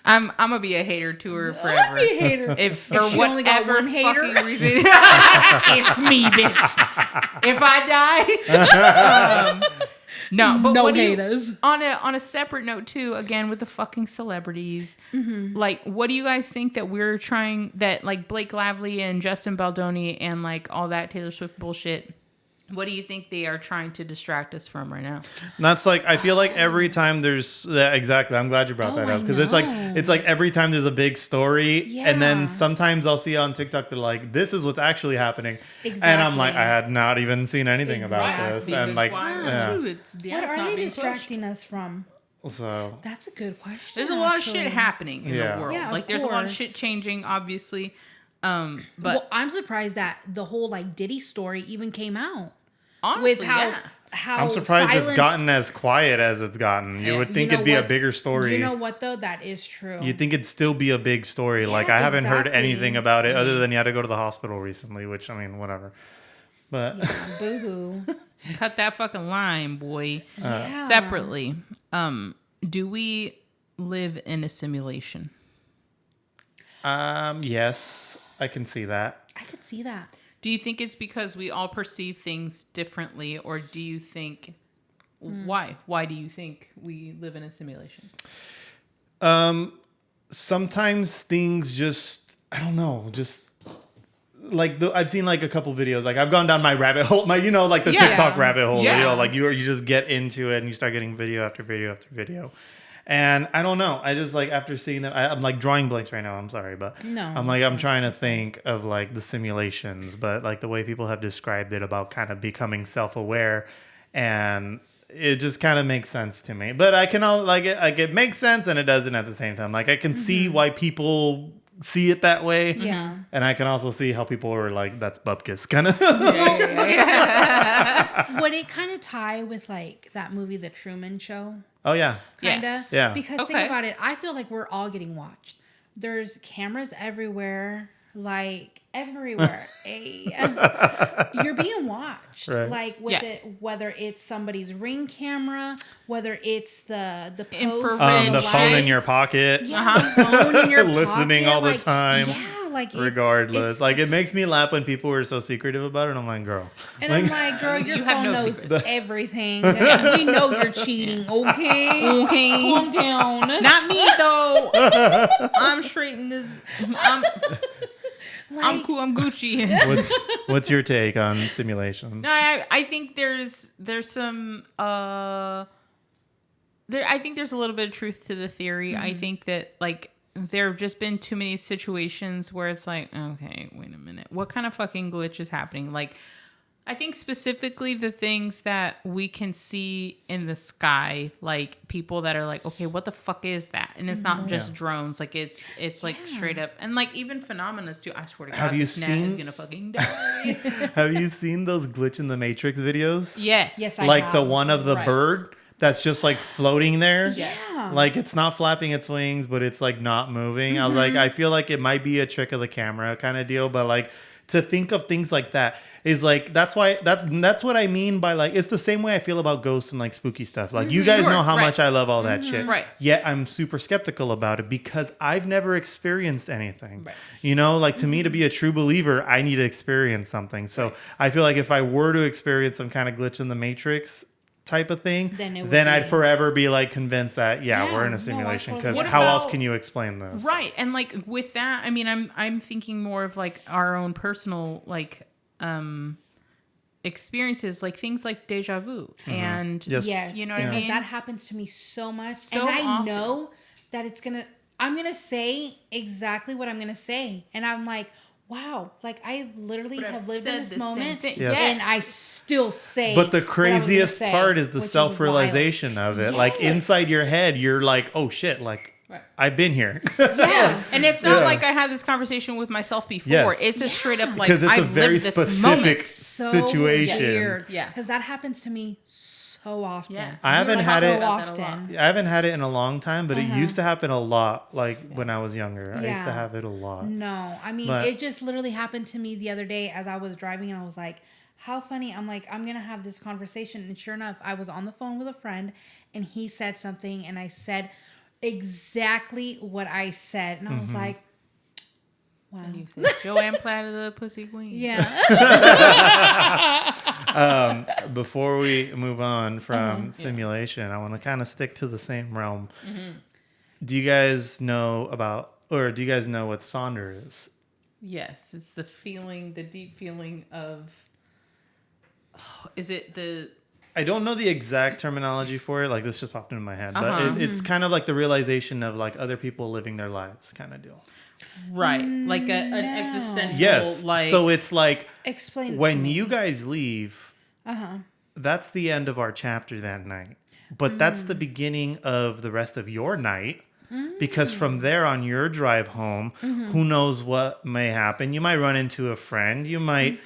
[SPEAKER 1] I'm gonna be a hater to her forever.
[SPEAKER 3] Be a hater.
[SPEAKER 1] If for
[SPEAKER 3] she only got
[SPEAKER 1] whatever
[SPEAKER 3] one hater.
[SPEAKER 1] fucking reason, it's me, bitch. If I die, no. But
[SPEAKER 3] No
[SPEAKER 1] what do you-
[SPEAKER 3] haters.
[SPEAKER 1] on a separate note too, again with the fucking celebrities, like what do you guys think that we're trying that like Blake Lively and Justin Baldoni and like all that Taylor Swift bullshit? What do you think they are trying to distract us from right now?
[SPEAKER 2] That's like I feel like every time there's exactly. I'm glad you brought that
[SPEAKER 3] I
[SPEAKER 2] up because
[SPEAKER 3] know.
[SPEAKER 2] it's like every time there's a big story, and then
[SPEAKER 3] Yeah.
[SPEAKER 2] sometimes I'll see on TikTok they're like, "This is what's actually happening," and I'm like,
[SPEAKER 3] Exactly.
[SPEAKER 2] I had not even seen anything about this, and like, yeah.
[SPEAKER 3] What are they distracting us from?
[SPEAKER 2] So
[SPEAKER 3] That's a good question.
[SPEAKER 1] There's a lot of
[SPEAKER 3] actually.
[SPEAKER 1] shit happening in
[SPEAKER 2] Yeah.
[SPEAKER 1] the world.
[SPEAKER 3] Yeah, of
[SPEAKER 1] like there's a lot of
[SPEAKER 3] course.
[SPEAKER 1] shit changing, obviously. But
[SPEAKER 3] Well, I'm surprised that the whole like Diddy story even came out.
[SPEAKER 1] honestly,
[SPEAKER 3] With how
[SPEAKER 1] yeah.
[SPEAKER 3] how
[SPEAKER 2] I'm surprised it's
[SPEAKER 3] silenced-
[SPEAKER 2] gotten as quiet as it's gotten. You would think
[SPEAKER 3] You know
[SPEAKER 2] it'd be a
[SPEAKER 3] what?
[SPEAKER 2] bigger story.
[SPEAKER 3] You know what though? That is true.
[SPEAKER 2] You'd think it'd still be a big story. Like
[SPEAKER 3] Yeah,
[SPEAKER 2] I haven't heard
[SPEAKER 3] exactly.
[SPEAKER 2] anything about it other than you had to go to the hospital recently, which I mean, whatever. But
[SPEAKER 3] Boo hoo.
[SPEAKER 1] Cut that fucking line, boy.
[SPEAKER 3] Yeah.
[SPEAKER 1] Separately, do we live in a simulation?
[SPEAKER 2] yes, I can see that.
[SPEAKER 3] I could see that.
[SPEAKER 1] Do you think it's because we all perceive things differently, or do you think why? Why do you think we live in a simulation?
[SPEAKER 2] Sometimes things just I don't know, just like I've seen like a couple videos. Like I've gone down my rabbit hole, like the
[SPEAKER 1] Yeah.
[SPEAKER 2] TikTok rabbit hole.
[SPEAKER 1] Yeah.
[SPEAKER 2] You know, like you just get into it and you start getting video after video after video. And I don't know. I just like after seeing that, I'm like drawing blanks right now. I'm sorry, but
[SPEAKER 3] No.
[SPEAKER 2] I'm trying to think of like the simulations, but like the way people have described it about kind of becoming self-aware, and it just kind of makes sense to me. But I can all like it makes sense and it doesn't at the same time. Like I can see why people see it that way.
[SPEAKER 3] Yeah.
[SPEAKER 2] And I can also see how people are like, that's bupkis kind of.
[SPEAKER 3] Would it kind of tie with like that movie, The Truman Show?
[SPEAKER 2] Oh yeah.
[SPEAKER 3] Kinda.
[SPEAKER 1] Yes.
[SPEAKER 2] Yeah.
[SPEAKER 3] Because
[SPEAKER 1] Okay.
[SPEAKER 3] think about it, I feel like we're all getting watched. There's cameras everywhere, like everywhere. You're being watched.
[SPEAKER 2] Right.
[SPEAKER 3] Like with
[SPEAKER 1] Yeah.
[SPEAKER 3] it, whether it's somebody's Ring camera, whether it's the post,
[SPEAKER 1] Infrared
[SPEAKER 3] on
[SPEAKER 2] The phone in
[SPEAKER 3] light.
[SPEAKER 2] your pocket.
[SPEAKER 3] Yeah, the phone in your
[SPEAKER 2] Listening
[SPEAKER 3] pocket,
[SPEAKER 2] all the
[SPEAKER 3] like,
[SPEAKER 2] time.
[SPEAKER 3] Yeah, like it's-
[SPEAKER 2] Regardless, like it
[SPEAKER 3] it's-
[SPEAKER 2] makes me laugh when people are so secretive about it. I'm like, girl.
[SPEAKER 3] And I'm like, girl, your
[SPEAKER 1] You have
[SPEAKER 3] phone
[SPEAKER 1] no
[SPEAKER 3] knows
[SPEAKER 1] secrets.
[SPEAKER 3] everything. We know you're cheating, okay?
[SPEAKER 1] Okay.
[SPEAKER 3] Calm down.
[SPEAKER 1] Not me though. I'm straight in this. I'm
[SPEAKER 3] Like,
[SPEAKER 1] cool. I'm Gucci.
[SPEAKER 2] What's your take on simulation?
[SPEAKER 1] No, I think there's some I think there's a little bit of truth to the theory. I think that like there have just been too many situations where it's like, okay, wait a minute, what kind of fucking glitch is happening? Like I think specifically the things that we can see in the sky, like people that are like, okay, what the fuck is that? And it's not just drones, like it's like straight up, and like even phenomena too. I swear to God,
[SPEAKER 2] Have you
[SPEAKER 1] this net is gonna fucking die.
[SPEAKER 2] Have you seen those glitch in the Matrix videos?
[SPEAKER 1] Yes.
[SPEAKER 3] I
[SPEAKER 2] Like
[SPEAKER 3] have.
[SPEAKER 2] the one of the bird that's just like floating there.
[SPEAKER 3] Yeah.
[SPEAKER 2] Like it's not flapping its wings, but it's like not moving. I was like, I feel like it might be a trick of the camera kind of deal, but like to think of things like that is like, that's what I mean by like, it's the same way I feel about ghosts and like spooky stuff. Like you guys know how much I love all that shit.
[SPEAKER 1] Right.
[SPEAKER 2] Yet I'm super skeptical about it because I've never experienced anything. Right. You know, like to me to be a true believer, I need to experience something. So I feel like if I were to experience some kind of glitch in the Matrix type of thing, then I'd forever be like convinced that we're in a simulation, because how else can you explain this?
[SPEAKER 1] Right. And like with that, I mean, I'm thinking more of like our own personal like experiences, like things like deja vu and
[SPEAKER 3] yes,
[SPEAKER 1] you know what I mean?
[SPEAKER 3] That happens to me so much,
[SPEAKER 1] so
[SPEAKER 3] and I
[SPEAKER 1] often.
[SPEAKER 3] know that I'm gonna say exactly what I'm gonna say, and I'm like, wow, like I literally have lived in this moment, and I still say.
[SPEAKER 2] But the craziest part is the self-realization of it. Yes. Like inside your head, you're like, oh shit, like I've been here.
[SPEAKER 1] And it's not like I had this conversation with myself before. Yes. It's a straight up like,
[SPEAKER 2] because it's
[SPEAKER 1] I've
[SPEAKER 2] a very specific situation.
[SPEAKER 3] Weird. Yeah, because that happens to me so often. Yeah.
[SPEAKER 2] I haven't had it. I haven't had it in a long time, but it used to happen a lot. Like when I was younger, I used to have it a lot.
[SPEAKER 3] No, I mean, it just literally happened to me the other day as I was driving, and I was like, how funny. I'm like, I'm going to have this conversation. And sure enough, I was on the phone with a friend and he said something and I said exactly what I said. And I was like, wow.
[SPEAKER 1] And you said, Joanne Platt of the Pussy Queen.
[SPEAKER 3] Yeah.
[SPEAKER 2] Before we move on from simulation, I want to kind of stick to the same realm. Do you guys know do you guys know what Sonder is?
[SPEAKER 1] Yes, it's the feeling, the deep feeling of, is it the...
[SPEAKER 2] I don't know the exact terminology for it. Like this just popped into my head, but it's kind of like the realization of like other people living their lives kind of deal.
[SPEAKER 1] Right. Like an existential,
[SPEAKER 2] yes.
[SPEAKER 1] like...
[SPEAKER 2] So it's like,
[SPEAKER 3] explain
[SPEAKER 2] when you guys leave, that's the end of our chapter that night. But that's the beginning of the rest of your night. Because from there on your drive home, who knows what may happen. You might run into a friend. You might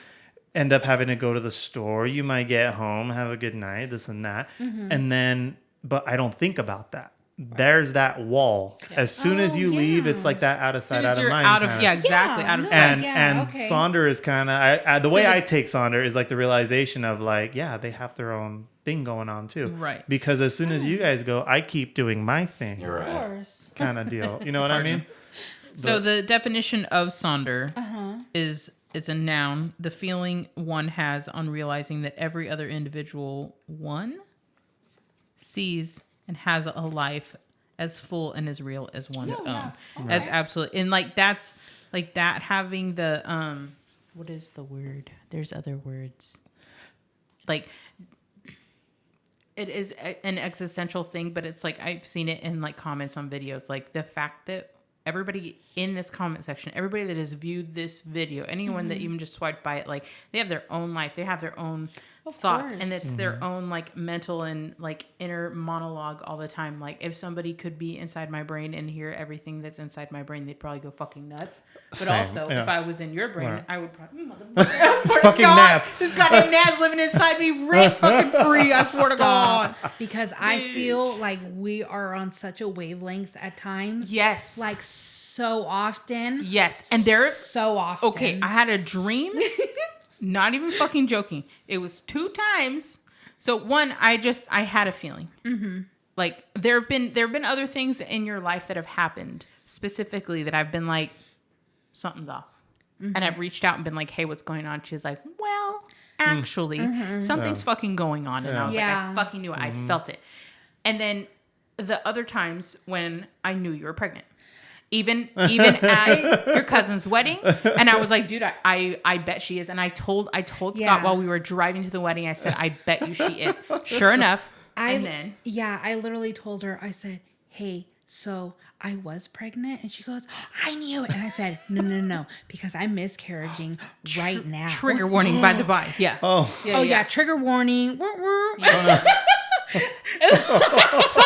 [SPEAKER 2] end up having to go to the store. You might get home, have a good night, this and that. And then, but I don't think about that. There's that wall. Yeah. As soon as you leave, it's like that out of sight, out of mind. Out of sight. And Sonder is kind of, the way I take Sonder is like the realization of like, they have their own thing going on too.
[SPEAKER 1] Right.
[SPEAKER 2] Because as soon as you guys go, I keep doing my thing.
[SPEAKER 3] Of course.
[SPEAKER 2] Kind of deal. You know what I mean?
[SPEAKER 1] So the definition of Sonder is, it's a noun, the feeling one has on realizing that every other individual one sees and has a life as full and as real as one's own. Right. That's absolutely, and like that's like that having the what is the word? There's other words. Like it is an existential thing, but it's like I've seen it in like comments on videos, like the fact that everybody in this comment section, everybody that has viewed this video, anyone that even just swiped by it, like they have their own life, they have their own thoughts, and it's their own like mental and like inner monologue all the time. Like if somebody could be inside my brain and hear everything that's inside my brain, they'd probably go fucking nuts. But also, if I was in your brain, I would probably, motherfucker,
[SPEAKER 2] it's fucking gnats.
[SPEAKER 1] This goddamn gnats living inside me, rent fucking free. I swear to God.
[SPEAKER 3] Because I feel like we are on such a wavelength at times.
[SPEAKER 1] Yes.
[SPEAKER 3] Like so often.
[SPEAKER 1] Yes. And there,
[SPEAKER 3] so often.
[SPEAKER 1] Okay, I had a dream. Not even fucking joking. It was 2 times. So one, I had a feeling. Like there have been other things in your life that have happened specifically that I've been like, something's off. And I've reached out and been like, hey, what's going on? She's like, well, actually, something's fucking going on. And I was like, I fucking knew it. I felt it. And then the other times when I knew you were pregnant. Even at your cousin's wedding, and I was like, dude, I bet she is. And I told Scott while we were driving to the wedding, I said, I bet you she is. Sure enough, I literally told her, I said, hey,
[SPEAKER 3] so I was pregnant? And she goes, I knew it. And I said, no, because I'm miscarriaging right now.
[SPEAKER 1] Trigger warning, by the by. Yeah.
[SPEAKER 3] Yeah, trigger warning.
[SPEAKER 1] Some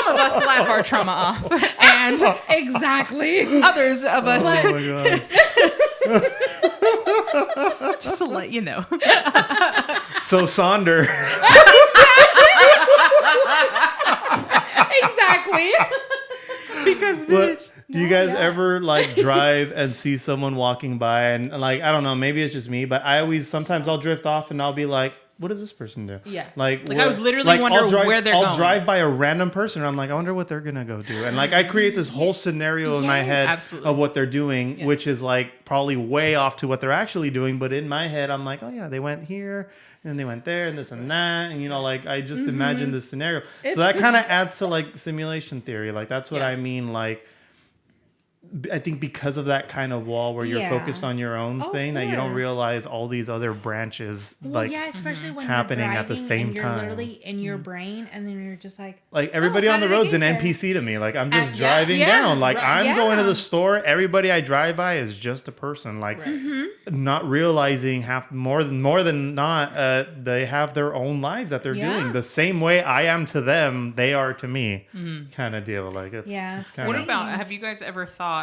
[SPEAKER 1] of us laugh our trauma off, and
[SPEAKER 3] exactly.
[SPEAKER 1] others of us.
[SPEAKER 2] Oh my god.
[SPEAKER 1] Just to let you know.
[SPEAKER 2] So Sonder.
[SPEAKER 3] Exactly.
[SPEAKER 1] Because bitch.
[SPEAKER 2] Do you guys ever like drive and see someone walking by and like, I don't know, maybe it's just me, but sometimes I'll drift off and I'll be like, what does this person do?
[SPEAKER 1] Yeah.
[SPEAKER 2] Like
[SPEAKER 1] I would literally wonder where they're going.
[SPEAKER 2] I'll drive by a random person and I'm like, I wonder what they're going to go do. And like, I create this whole scenario in my head of what they're doing, which is like probably way off to what they're actually doing. But in my head, I'm like, oh yeah, they went here and they went there and this and that. And, you know, like I just imagine this scenario. So that kind of adds to like simulation theory. Like that's what I mean. Like, I think because of that kind of wall where you're focused on your own thing, that you don't realize all these other branches
[SPEAKER 3] especially when
[SPEAKER 2] happening
[SPEAKER 3] you're
[SPEAKER 2] at the same
[SPEAKER 3] and you're
[SPEAKER 2] time.
[SPEAKER 3] literally in your brain, and then you're just like
[SPEAKER 2] everybody on the road's an NPC to me. Like I'm just driving down. Like I'm going to the store. Everybody I drive by is just a person. Like not realizing more than not, they have their own lives that they're doing the same way I am to them. They are to me, kind of deal. Like it's
[SPEAKER 1] What about? Have you guys ever thought?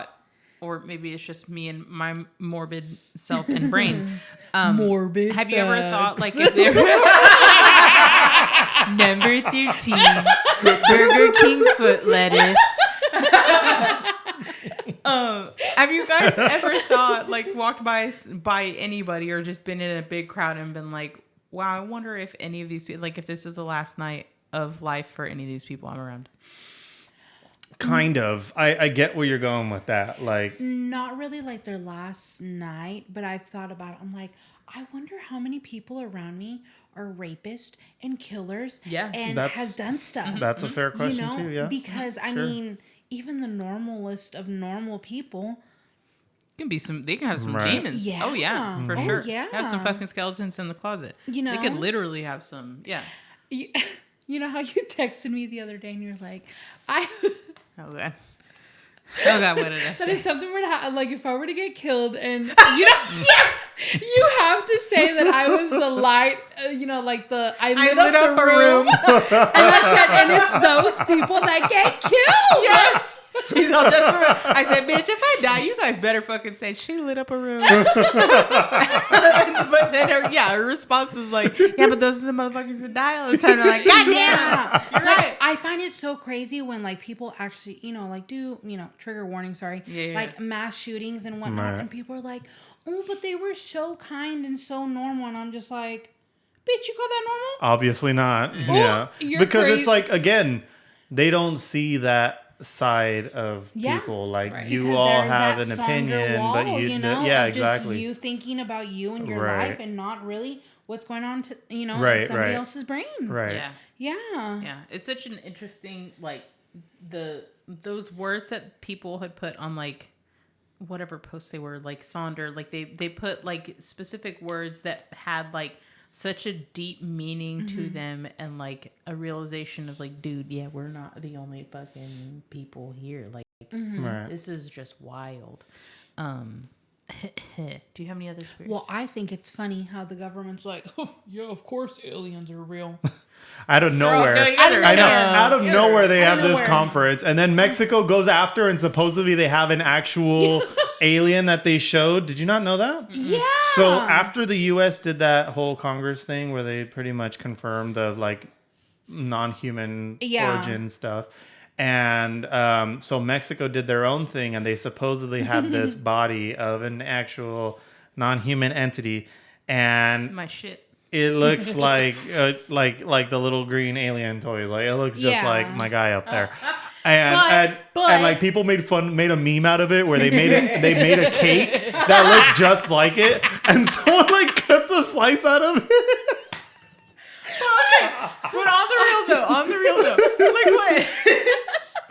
[SPEAKER 1] Or maybe it's just me and my morbid self and brain.
[SPEAKER 3] Morbid.
[SPEAKER 1] Have you ever thought like if they're number 13 Burger King foot lettuce? Have you guys ever thought like walked by anybody or just been in a big crowd and been like, wow, I wonder if any of these like if this is the last night of life for any of these people I'm around?
[SPEAKER 2] Kind of. I get where you're going with that. Like,
[SPEAKER 3] not really like their last night, but I've thought about it. I'm like, I wonder how many people around me are rapists and killers and has done stuff.
[SPEAKER 2] That's a fair question too, yeah.
[SPEAKER 3] Because I mean, even the normalest of normal people
[SPEAKER 1] they can have some demons.
[SPEAKER 3] Yeah.
[SPEAKER 1] Oh yeah, for sure.
[SPEAKER 3] Yeah.
[SPEAKER 1] Have some fucking skeletons in the closet. You know, they could literally have some. Yeah.
[SPEAKER 3] You know how you texted me the other day and you're like,
[SPEAKER 1] Oh god, what did I say?
[SPEAKER 3] That if something were to happen, like if I were to get killed, and you have to say that I was the light. I lit up the room. And I said, and it's those people that get killed.
[SPEAKER 1] Yes. She's all just I said, bitch, if I die, you guys better fucking say she lit up a room. But then her response is like, yeah, but those are the motherfuckers that die all the time. They're like, God damn, you're right.
[SPEAKER 3] I find it so crazy when like people actually, do trigger warning, mass shootings and whatnot, and people are like, oh, but they were so kind and so normal, and I'm just like, bitch, you call that normal?
[SPEAKER 2] Obviously not. Because
[SPEAKER 3] crazy.
[SPEAKER 2] it's like, again, they don't see that side of people. Like you
[SPEAKER 3] because
[SPEAKER 2] all have an opinion,
[SPEAKER 3] wall,
[SPEAKER 2] but exactly.
[SPEAKER 3] Just you thinking about you and your life and not really what's going on to in somebody else's brain.
[SPEAKER 2] Right.
[SPEAKER 1] Yeah. It's such an interesting those words that people had put on like whatever posts they were, like Sonder, like they put like specific words that had like such a deep meaning to them and like a realization of like, dude, we're not the only fucking people here. Like this is just wild. Do you have any other spirits?
[SPEAKER 3] Well, I think it's funny how the government's like, oh, yeah, of course aliens are real.
[SPEAKER 2] Out of nowhere. Out of nowhere they have this conference. And then Mexico goes after and supposedly they have an actual alien that they showed. Did you not know that?
[SPEAKER 3] Yeah.
[SPEAKER 2] So after the U.S. did that whole Congress thing where they pretty much confirmed the like non-human origin stuff. And so Mexico did their own thing, and they supposedly had this body of an actual non-human entity, and
[SPEAKER 1] my shit.
[SPEAKER 2] It looks like the little green alien toy. Like it looks just like my guy up there, and like people made a meme out of it where they made a cake that looked just like it, and someone like cuts a slice out of it.
[SPEAKER 1] Okay, but on the real though, like what?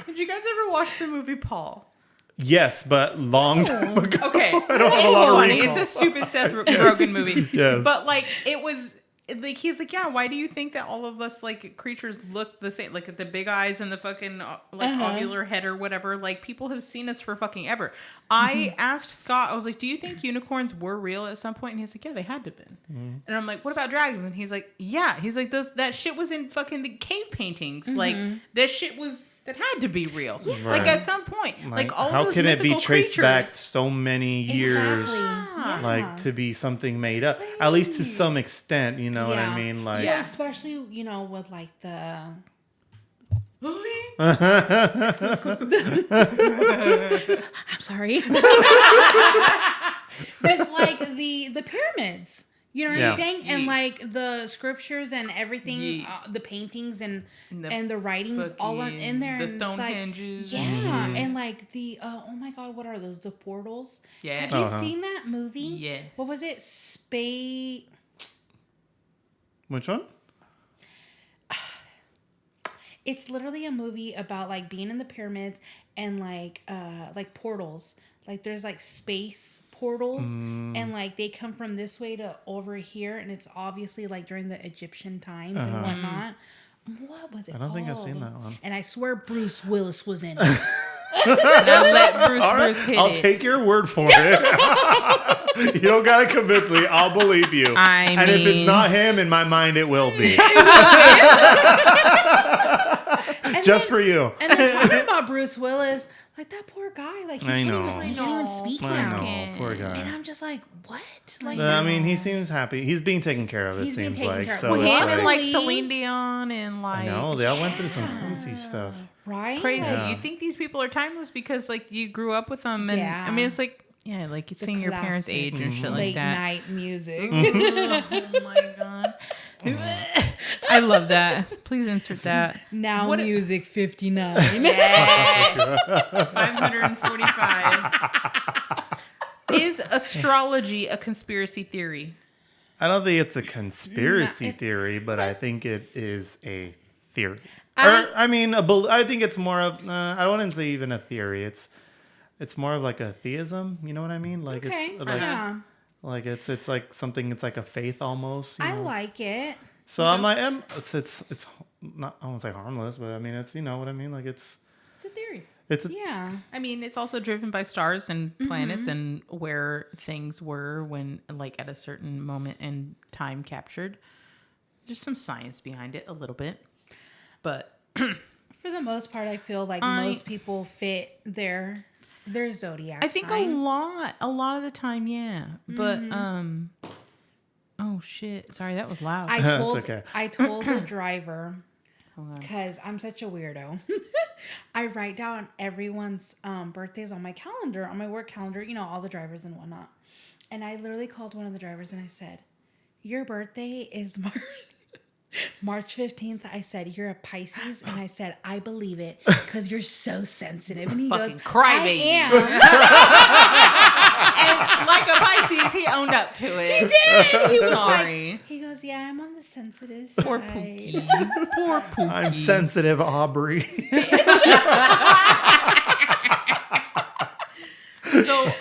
[SPEAKER 1] Did you guys ever watch the movie Paul?
[SPEAKER 2] Yes, but long time ago.
[SPEAKER 1] Okay,
[SPEAKER 2] I don't have a lot of recall.
[SPEAKER 1] It's a stupid Seth Rogen movie.
[SPEAKER 2] Yes.
[SPEAKER 1] But like it was like he's like, yeah, why do you think that all of us like creatures look the same, like the big eyes and the fucking like ovular head or whatever? Like people have seen us for fucking ever. I asked Scott, I was like, do you think unicorns were real at some point? And he's like, yeah, they had to have been. And I'm like, what about dragons? And he's like, yeah. He's like, that shit was in fucking the cave paintings. Like that shit was. That had to be real. Yeah. Like at some point. Like all
[SPEAKER 2] how
[SPEAKER 1] those
[SPEAKER 2] can it be traced
[SPEAKER 1] creatures,
[SPEAKER 2] back so many years like to be something made up? Right. At least to some extent, you know what I mean? Like
[SPEAKER 3] especially, you know, with like the I'm sorry. With like the pyramids. You know what I'm saying? And like the scriptures and everything, the paintings and the writings all in there.
[SPEAKER 1] The Stonehenges.
[SPEAKER 3] Like, and like the, oh my God, what are those? The portals?
[SPEAKER 1] Yeah.
[SPEAKER 3] Have you seen that movie?
[SPEAKER 1] Yes.
[SPEAKER 3] What was it?
[SPEAKER 2] Which one?
[SPEAKER 3] It's literally a movie about like being in the pyramids and like portals. Like there's like space portals and like they come from this way to over here, and it's obviously like during the Egyptian times and whatnot. What was it?
[SPEAKER 2] I don't think I've seen that one.
[SPEAKER 3] And I swear Bruce Willis was in it.
[SPEAKER 1] Now let Bruce hit
[SPEAKER 2] I'll take your word for it. You don't gotta convince me. I'll believe you. And if it's not him, in my mind, it will be. Just for you.
[SPEAKER 3] And then talking about Bruce Willis, like that poor guy, like he can't even speak now.
[SPEAKER 2] I know, poor guy.
[SPEAKER 3] And I'm just like, what? Like,
[SPEAKER 2] I mean, he seems happy. He's being taken care of. It seems like so.
[SPEAKER 1] Well,
[SPEAKER 2] it's
[SPEAKER 1] him and like Celine Dion and like.
[SPEAKER 2] I know they all went through some crazy stuff.
[SPEAKER 3] Right?
[SPEAKER 1] Crazy. Yeah. You think these people are timeless because like you grew up with them, and I mean it's like. Yeah, like you sing your parents' age and shit like that.
[SPEAKER 3] Late night music.
[SPEAKER 1] Oh my God. I love that. Please insert that.
[SPEAKER 3] Now music 59.
[SPEAKER 1] Yes. 545. Is astrology a conspiracy theory?
[SPEAKER 2] I don't think it's a conspiracy theory, but I think it is a theory. I think it's more of, I don't want to say even a theory. It's more of like a theism, you know what I mean? Like it's like, like it's like something. It's like a faith almost.
[SPEAKER 3] I like it.
[SPEAKER 2] So I'm like, it's not. I won't say harmless, but I mean, it's you know what I mean. Like it's
[SPEAKER 1] a theory.
[SPEAKER 3] I
[SPEAKER 1] mean, it's also driven by stars and planets and where things were when, like, at a certain moment in time captured. There's some science behind it, a little bit, but
[SPEAKER 3] for the most part, I feel like most people fit their zodiac.
[SPEAKER 1] I think
[SPEAKER 3] sign.
[SPEAKER 1] a lot of the time, yeah. But oh shit! Sorry, that was loud.
[SPEAKER 3] I told the driver because I'm such a weirdo. I write down everyone's birthdays on my calendar, on my work calendar. You know, all the drivers and whatnot. And I literally called one of the drivers and I said, "Your birthday is March 15th, I said, you're a Pisces, and I said, I believe it, because you're so sensitive." And he goes,
[SPEAKER 1] crybaby.
[SPEAKER 3] I am.
[SPEAKER 1] And like a Pisces, he owned up to it.
[SPEAKER 3] He did. He was
[SPEAKER 1] sorry.
[SPEAKER 3] Like, he goes, yeah, I'm on the sensitive side.
[SPEAKER 1] Poor Pookie. Poor Pookie.
[SPEAKER 2] I'm sensitive, Aubrey.
[SPEAKER 1] So,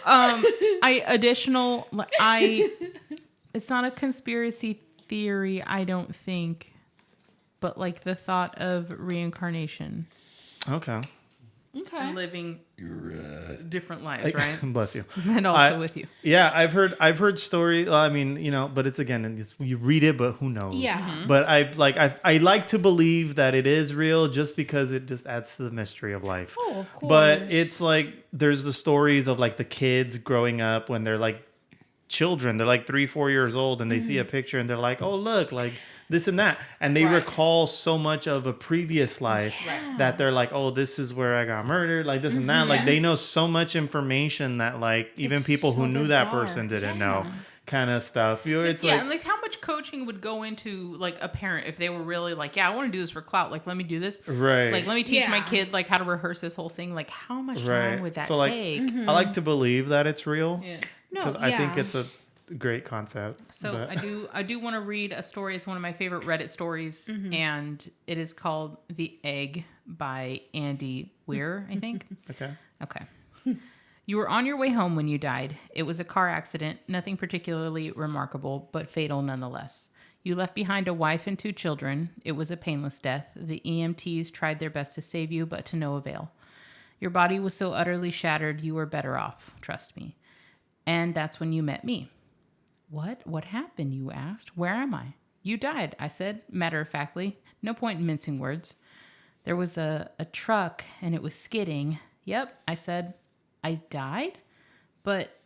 [SPEAKER 1] it's not a conspiracy theory, I don't think, but like the thought of reincarnation.
[SPEAKER 2] Okay.
[SPEAKER 1] Living different lives, right?
[SPEAKER 2] Bless you.
[SPEAKER 1] And also with you.
[SPEAKER 2] Yeah, I've heard story. I mean, you know, but it's again, you read it, but who knows?
[SPEAKER 3] Yeah. Mm-hmm.
[SPEAKER 2] But I like to believe that it is real, just because it just adds to the mystery of life.
[SPEAKER 3] Oh, of course.
[SPEAKER 2] But it's like there's the stories of like the kids growing up when they're like children. They're like 3-4 years old, and they see a picture and they're like, oh look, like this and that, and they recall so much of a previous life that they're like, oh, this is where I got murdered, like this and that. Like they know so much information that like even people who knew that person didn't know, kind of stuff. You know, it's
[SPEAKER 1] and like how much coaching would go into like a parent if they were really like, yeah, I want to do this for clout, like let me do this,
[SPEAKER 2] right?
[SPEAKER 1] Like let me teach my kid like how to rehearse this whole thing. Like how much time would that take?
[SPEAKER 2] I like to believe that it's real.
[SPEAKER 3] No,
[SPEAKER 2] I think it's a great concept.
[SPEAKER 1] So I do want to read a story. It's one of my favorite Reddit stories, and it is called "The Egg" by Andy Weir, I think. Okay. You were on your way home when you died. It was a car accident, nothing particularly remarkable, but fatal nonetheless. You left behind a wife and 2 children. It was a painless death. The EMTs tried their best to save you, but to no avail. Your body was so utterly shattered, you were better off, trust me. And that's when you met me. What? What happened, you asked? Where am I? You died, I said, matter-of-factly. No point in mincing words. There was a truck, and it was skidding. Yep, I said. I died? But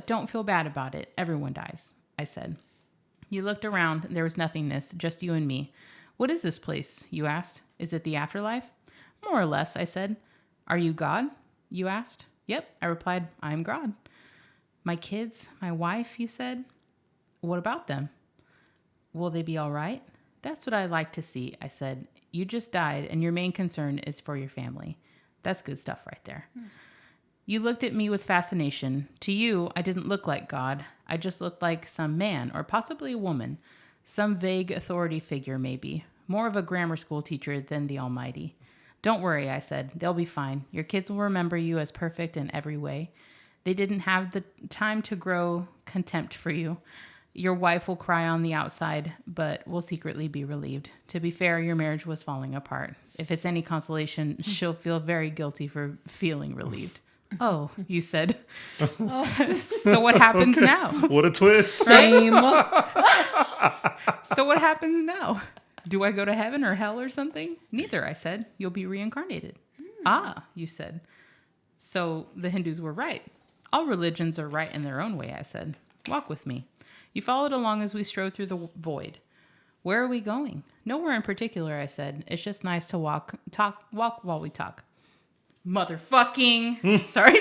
[SPEAKER 1] don't feel bad about it. Everyone dies, I said. You looked around. There was nothingness, just you and me. What is this place, you asked? Is it the afterlife? More or less, I said. Are you God? You asked. Yep, I replied. I'm God. My kids, my wife, you said. What about them? Will they be all right? That's what I'd like to see, I said. You just died, and your main concern is for your family. That's good stuff right there. You looked at me with fascination. To you, I didn't look like God. I just looked like some man, or possibly a woman. Some vague authority figure, maybe. More of a grammar school teacher than the Almighty. Don't worry, I said. They'll be fine. Your kids will remember you as perfect in every way. They didn't have the time to grow contempt for you. Your wife will cry on the outside, but will secretly be relieved. To be fair, your marriage was falling apart. If it's any consolation, she'll feel very guilty for feeling relieved. Oh, you said. Oh. So what happens now?
[SPEAKER 2] What a twist.
[SPEAKER 3] Same.
[SPEAKER 1] So what happens now? Do I go to heaven or hell or something? Neither, I said. You'll be reincarnated. Ah, you said. So the Hindus were right. All religions are right in their own way, I said. Walk with me. You followed along as we strode through the void. Where are we going? Nowhere in particular, I said. It's just nice to walk while we talk. Motherfucking. Sorry.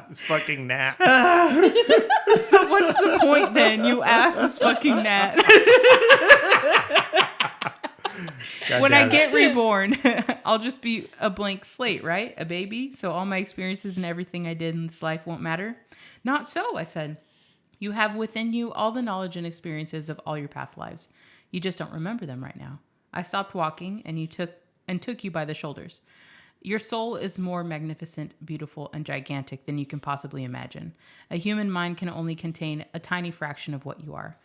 [SPEAKER 2] It's fucking Nat.
[SPEAKER 1] So what's the point then? You ass is fucking Nat. When I get reborn, I'll just be a blank slate, right? A baby. So all my experiences and everything I did in this life won't matter. Not so, I said. You have within you all the knowledge and experiences of all your past lives. You just don't remember them right now. I stopped walking and took you by the shoulders. Your soul is more magnificent, beautiful, and gigantic than you can possibly imagine. A human mind can only contain a tiny fraction of what you are.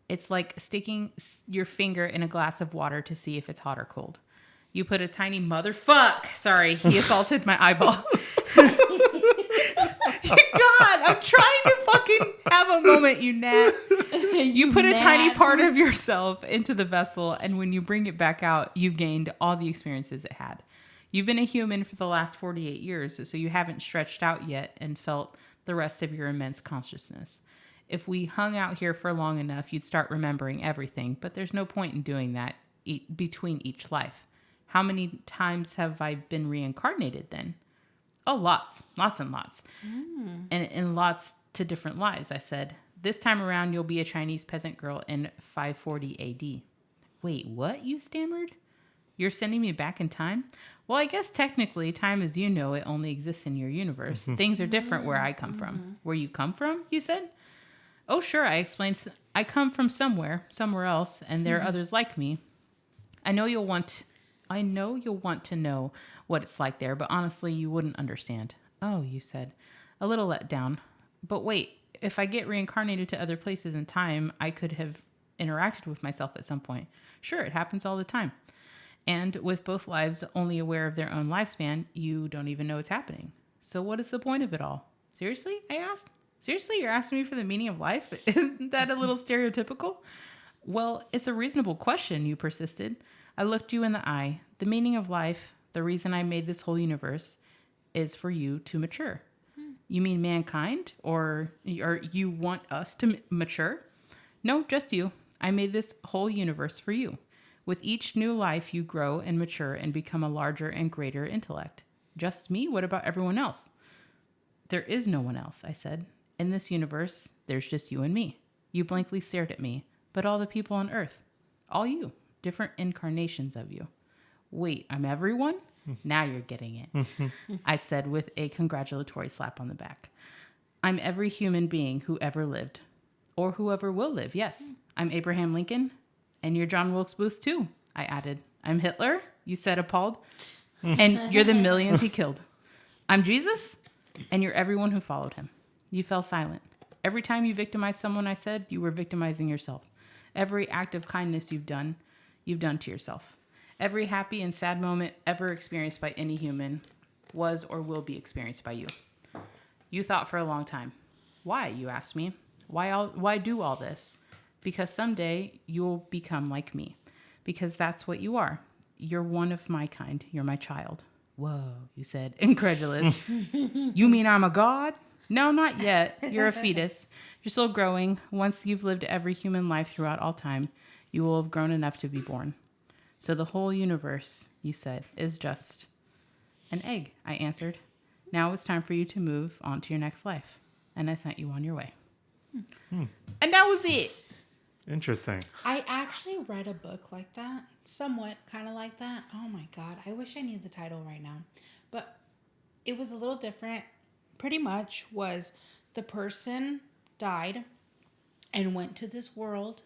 [SPEAKER 1] It's like sticking your finger in a glass of water to see if it's hot or cold. You put a tiny motherfuck. Sorry, he assaulted my eyeball. God, I'm trying to fucking have a moment, you Nat. You put a tiny part of yourself into the vessel, and when you bring it back out, you've gained all the experiences it had. You've been a human for the last 48 years, so you haven't stretched out yet and felt the rest of your immense consciousness. If we hung out here for long enough, you'd start remembering everything, but there's no point in doing that between each life. How many times have I been reincarnated then? Oh, lots and lots. And lots to different lives, I said. This time around, you'll be a Chinese peasant girl in 540 AD. Wait, what? You stammered? You're sending me back in time? Well, I guess technically, time as you know it only exists in your universe. Things are different where I come from. Where you come from, you said? Oh, sure, I explained. I come from somewhere else, and there are others like me. I know you'll want to know what it's like there, but honestly, you wouldn't understand. Oh, you said. A little let down. But wait, if I get reincarnated to other places in time, I could have interacted with myself at some point. Sure, it happens all the time. And with both lives only aware of their own lifespan, you don't even know it's happening. So what is the point of it all? Seriously? I asked. Seriously? You're asking me for the meaning of life? Isn't that a little stereotypical? Well, it's a reasonable question, you persisted. I looked you in the eye. The meaning of life, the reason I made this whole universe, is for you to mature. You mean mankind? Or you want us to mature? No, just you. I made this whole universe for you. With each new life, you grow and mature and become a larger and greater intellect. Just me? What about everyone else? There is no one else, I said. In this universe, there's just you and me. You blankly stared at me. But all the people on Earth. All you. Different incarnations of you. Wait, I'm everyone? Now you're getting it. I said with a congratulatory slap on the back. I'm every human being who ever lived. Or whoever will live, yes. I'm Abraham Lincoln. And you're John Wilkes Booth, too, I added. I'm Hitler, you said, appalled. And you're the millions he killed. I'm Jesus, and you're everyone who followed him. You fell silent. Every time you victimized someone, I said, you were victimizing yourself. Every act of kindness you've done to yourself. Every happy and sad moment ever experienced by any human was or will be experienced by you. You thought for a long time. Why, you asked me? Why do all this? Because someday you'll become like me. Because that's what you are. You're one of my kind. You're my child. Whoa, you said, incredulous. You mean I'm a god? No, not yet. You're a fetus. You're still growing. Once you've lived every human life throughout all time, you will have grown enough to be born. So the whole universe, you said, is just an egg, I answered. Now it's time for you to move on to your next life. And I sent you on your way. And that was it.
[SPEAKER 2] Interesting.
[SPEAKER 3] I actually read a book like that. Somewhat kind of like that. Oh my God. I wish I knew the title right now. But it was a little different. Pretty much was the person died and went to this world,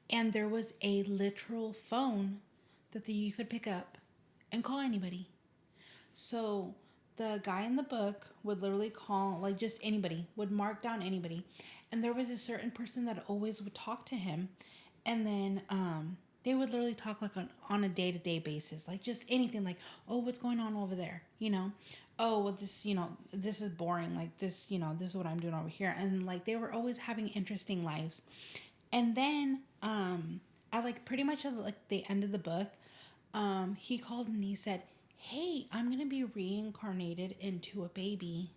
[SPEAKER 3] and there was a literal phone that you could pick up and call anybody. So the guy in the book would literally call, like, just anybody, would mark down anybody. And there was a certain person that always would talk to him. And then they would literally talk like on a day-to-day basis, like just anything, like, oh, what's going on over there? You know, oh, well, this, you know, this is boring. Like this, you know, this is what I'm doing over here. And like, they were always having interesting lives. And then at like pretty much at like the end of the book, he called and he said, hey, I'm going to be reincarnated into a baby.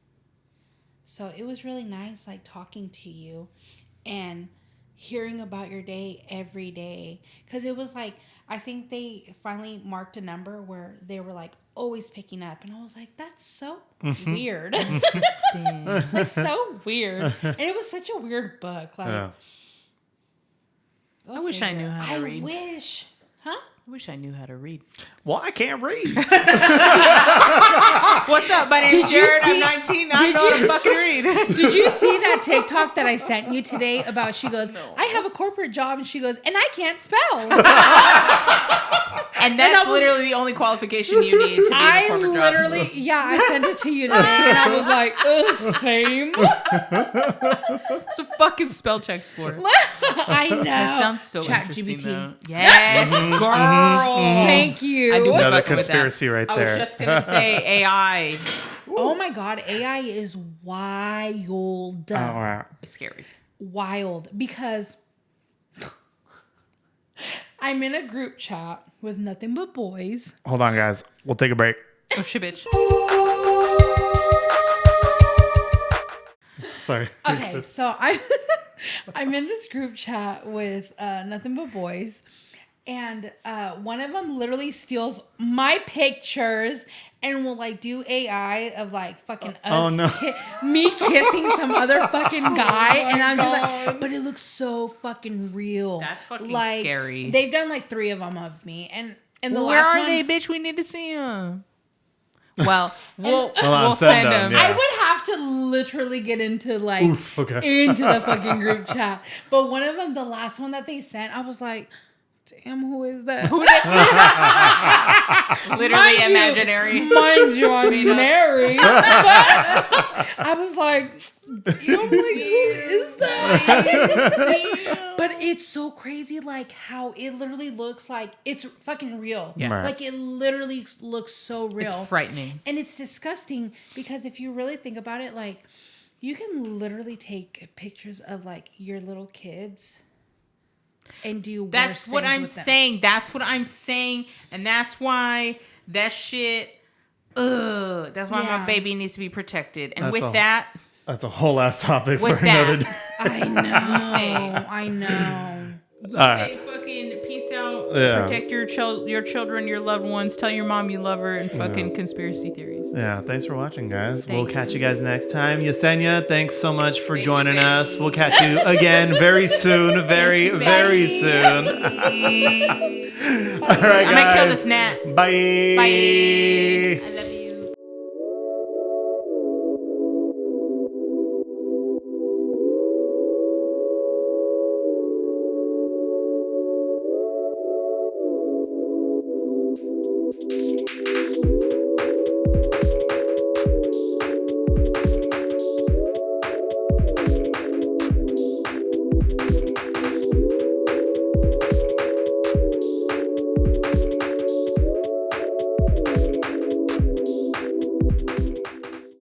[SPEAKER 3] So it was really nice, like, talking to you and hearing about your day every day. Because it was like, I think they finally marked a number where they were like always picking up. And I was like, that's so weird.
[SPEAKER 1] Interesting.
[SPEAKER 3] Like, so weird. And it was such a weird book. Like,
[SPEAKER 1] I wish I knew how to read.
[SPEAKER 3] I wish. Huh?
[SPEAKER 1] I wish I knew how to read.
[SPEAKER 2] Well, I can't read.
[SPEAKER 1] What's up? My name's Jared. I'm 19. I don't know how to fucking read.
[SPEAKER 3] Did you see that TikTok that I sent you today about, she goes, I have a corporate job, and she goes, and I can't spell.
[SPEAKER 1] And that's literally the only qualification you need to be in a corporate job.
[SPEAKER 3] I sent it to you today, and I was like, same.
[SPEAKER 1] So fucking spell checks for.
[SPEAKER 3] I know.
[SPEAKER 1] That sounds so
[SPEAKER 3] Chat
[SPEAKER 1] interesting,
[SPEAKER 3] GPT.
[SPEAKER 1] though. Yes, girl.
[SPEAKER 3] Thank you.
[SPEAKER 1] I do
[SPEAKER 2] Another
[SPEAKER 1] fucking with
[SPEAKER 2] conspiracy right
[SPEAKER 1] I
[SPEAKER 2] there.
[SPEAKER 1] was just gonna say AI.
[SPEAKER 3] Oh my God, AI is wild.
[SPEAKER 2] Oh, wow.
[SPEAKER 1] It's scary.
[SPEAKER 3] Wild, because I'm in a group chat with nothing but boys.
[SPEAKER 2] Hold on, guys. We'll take a break.
[SPEAKER 1] Oh shit, bitch.
[SPEAKER 2] Sorry.
[SPEAKER 3] Okay, so I'm in this group chat with nothing but boys, and one of them literally steals my pictures and will like do AI of like fucking us, me kissing some other fucking guy, and I'm just like, but it looks so fucking real.
[SPEAKER 1] That's fucking
[SPEAKER 3] like,
[SPEAKER 1] scary.
[SPEAKER 3] They've done like 3 of them of me, and the
[SPEAKER 1] Where
[SPEAKER 3] last
[SPEAKER 1] are
[SPEAKER 3] one,
[SPEAKER 1] they, bitch? We need to see them. Well, we'll
[SPEAKER 2] on,
[SPEAKER 1] send
[SPEAKER 2] send them,
[SPEAKER 1] them.
[SPEAKER 2] yeah.
[SPEAKER 3] I would have to literally get into like
[SPEAKER 2] okay.
[SPEAKER 3] into the fucking group chat. But one of them, the last one that they sent, I was like, damn, who is that?
[SPEAKER 1] Literally imaginary.
[SPEAKER 3] Mind you, I'm married. I was like, damn, like, who is that? But it's so crazy, like how it literally looks like it's fucking real.
[SPEAKER 1] Yeah.
[SPEAKER 2] Right.
[SPEAKER 3] Like it literally looks so real.
[SPEAKER 1] It's frightening.
[SPEAKER 3] And it's disgusting because if you really think about it, like you can literally take pictures of like your little kids and do
[SPEAKER 1] That's what I'm saying. That's what I'm saying. And that's why that shit, that's why my baby needs to be protected. And
[SPEAKER 2] That's a whole ass topic for
[SPEAKER 1] with
[SPEAKER 2] another
[SPEAKER 1] that,
[SPEAKER 2] day.
[SPEAKER 3] I know.
[SPEAKER 1] Say fucking peace out.
[SPEAKER 2] Yeah.
[SPEAKER 1] Protect your children, your loved ones. Tell your mom you love her, and fucking conspiracy theories.
[SPEAKER 2] Yeah, thanks for watching, guys. We'll catch you guys next time. Yesenia, thanks so much for joining us. We'll catch you again very soon. Very, very soon. All right, guys.
[SPEAKER 1] I'm going to kill this gnat.
[SPEAKER 2] Bye.
[SPEAKER 1] Bye. I love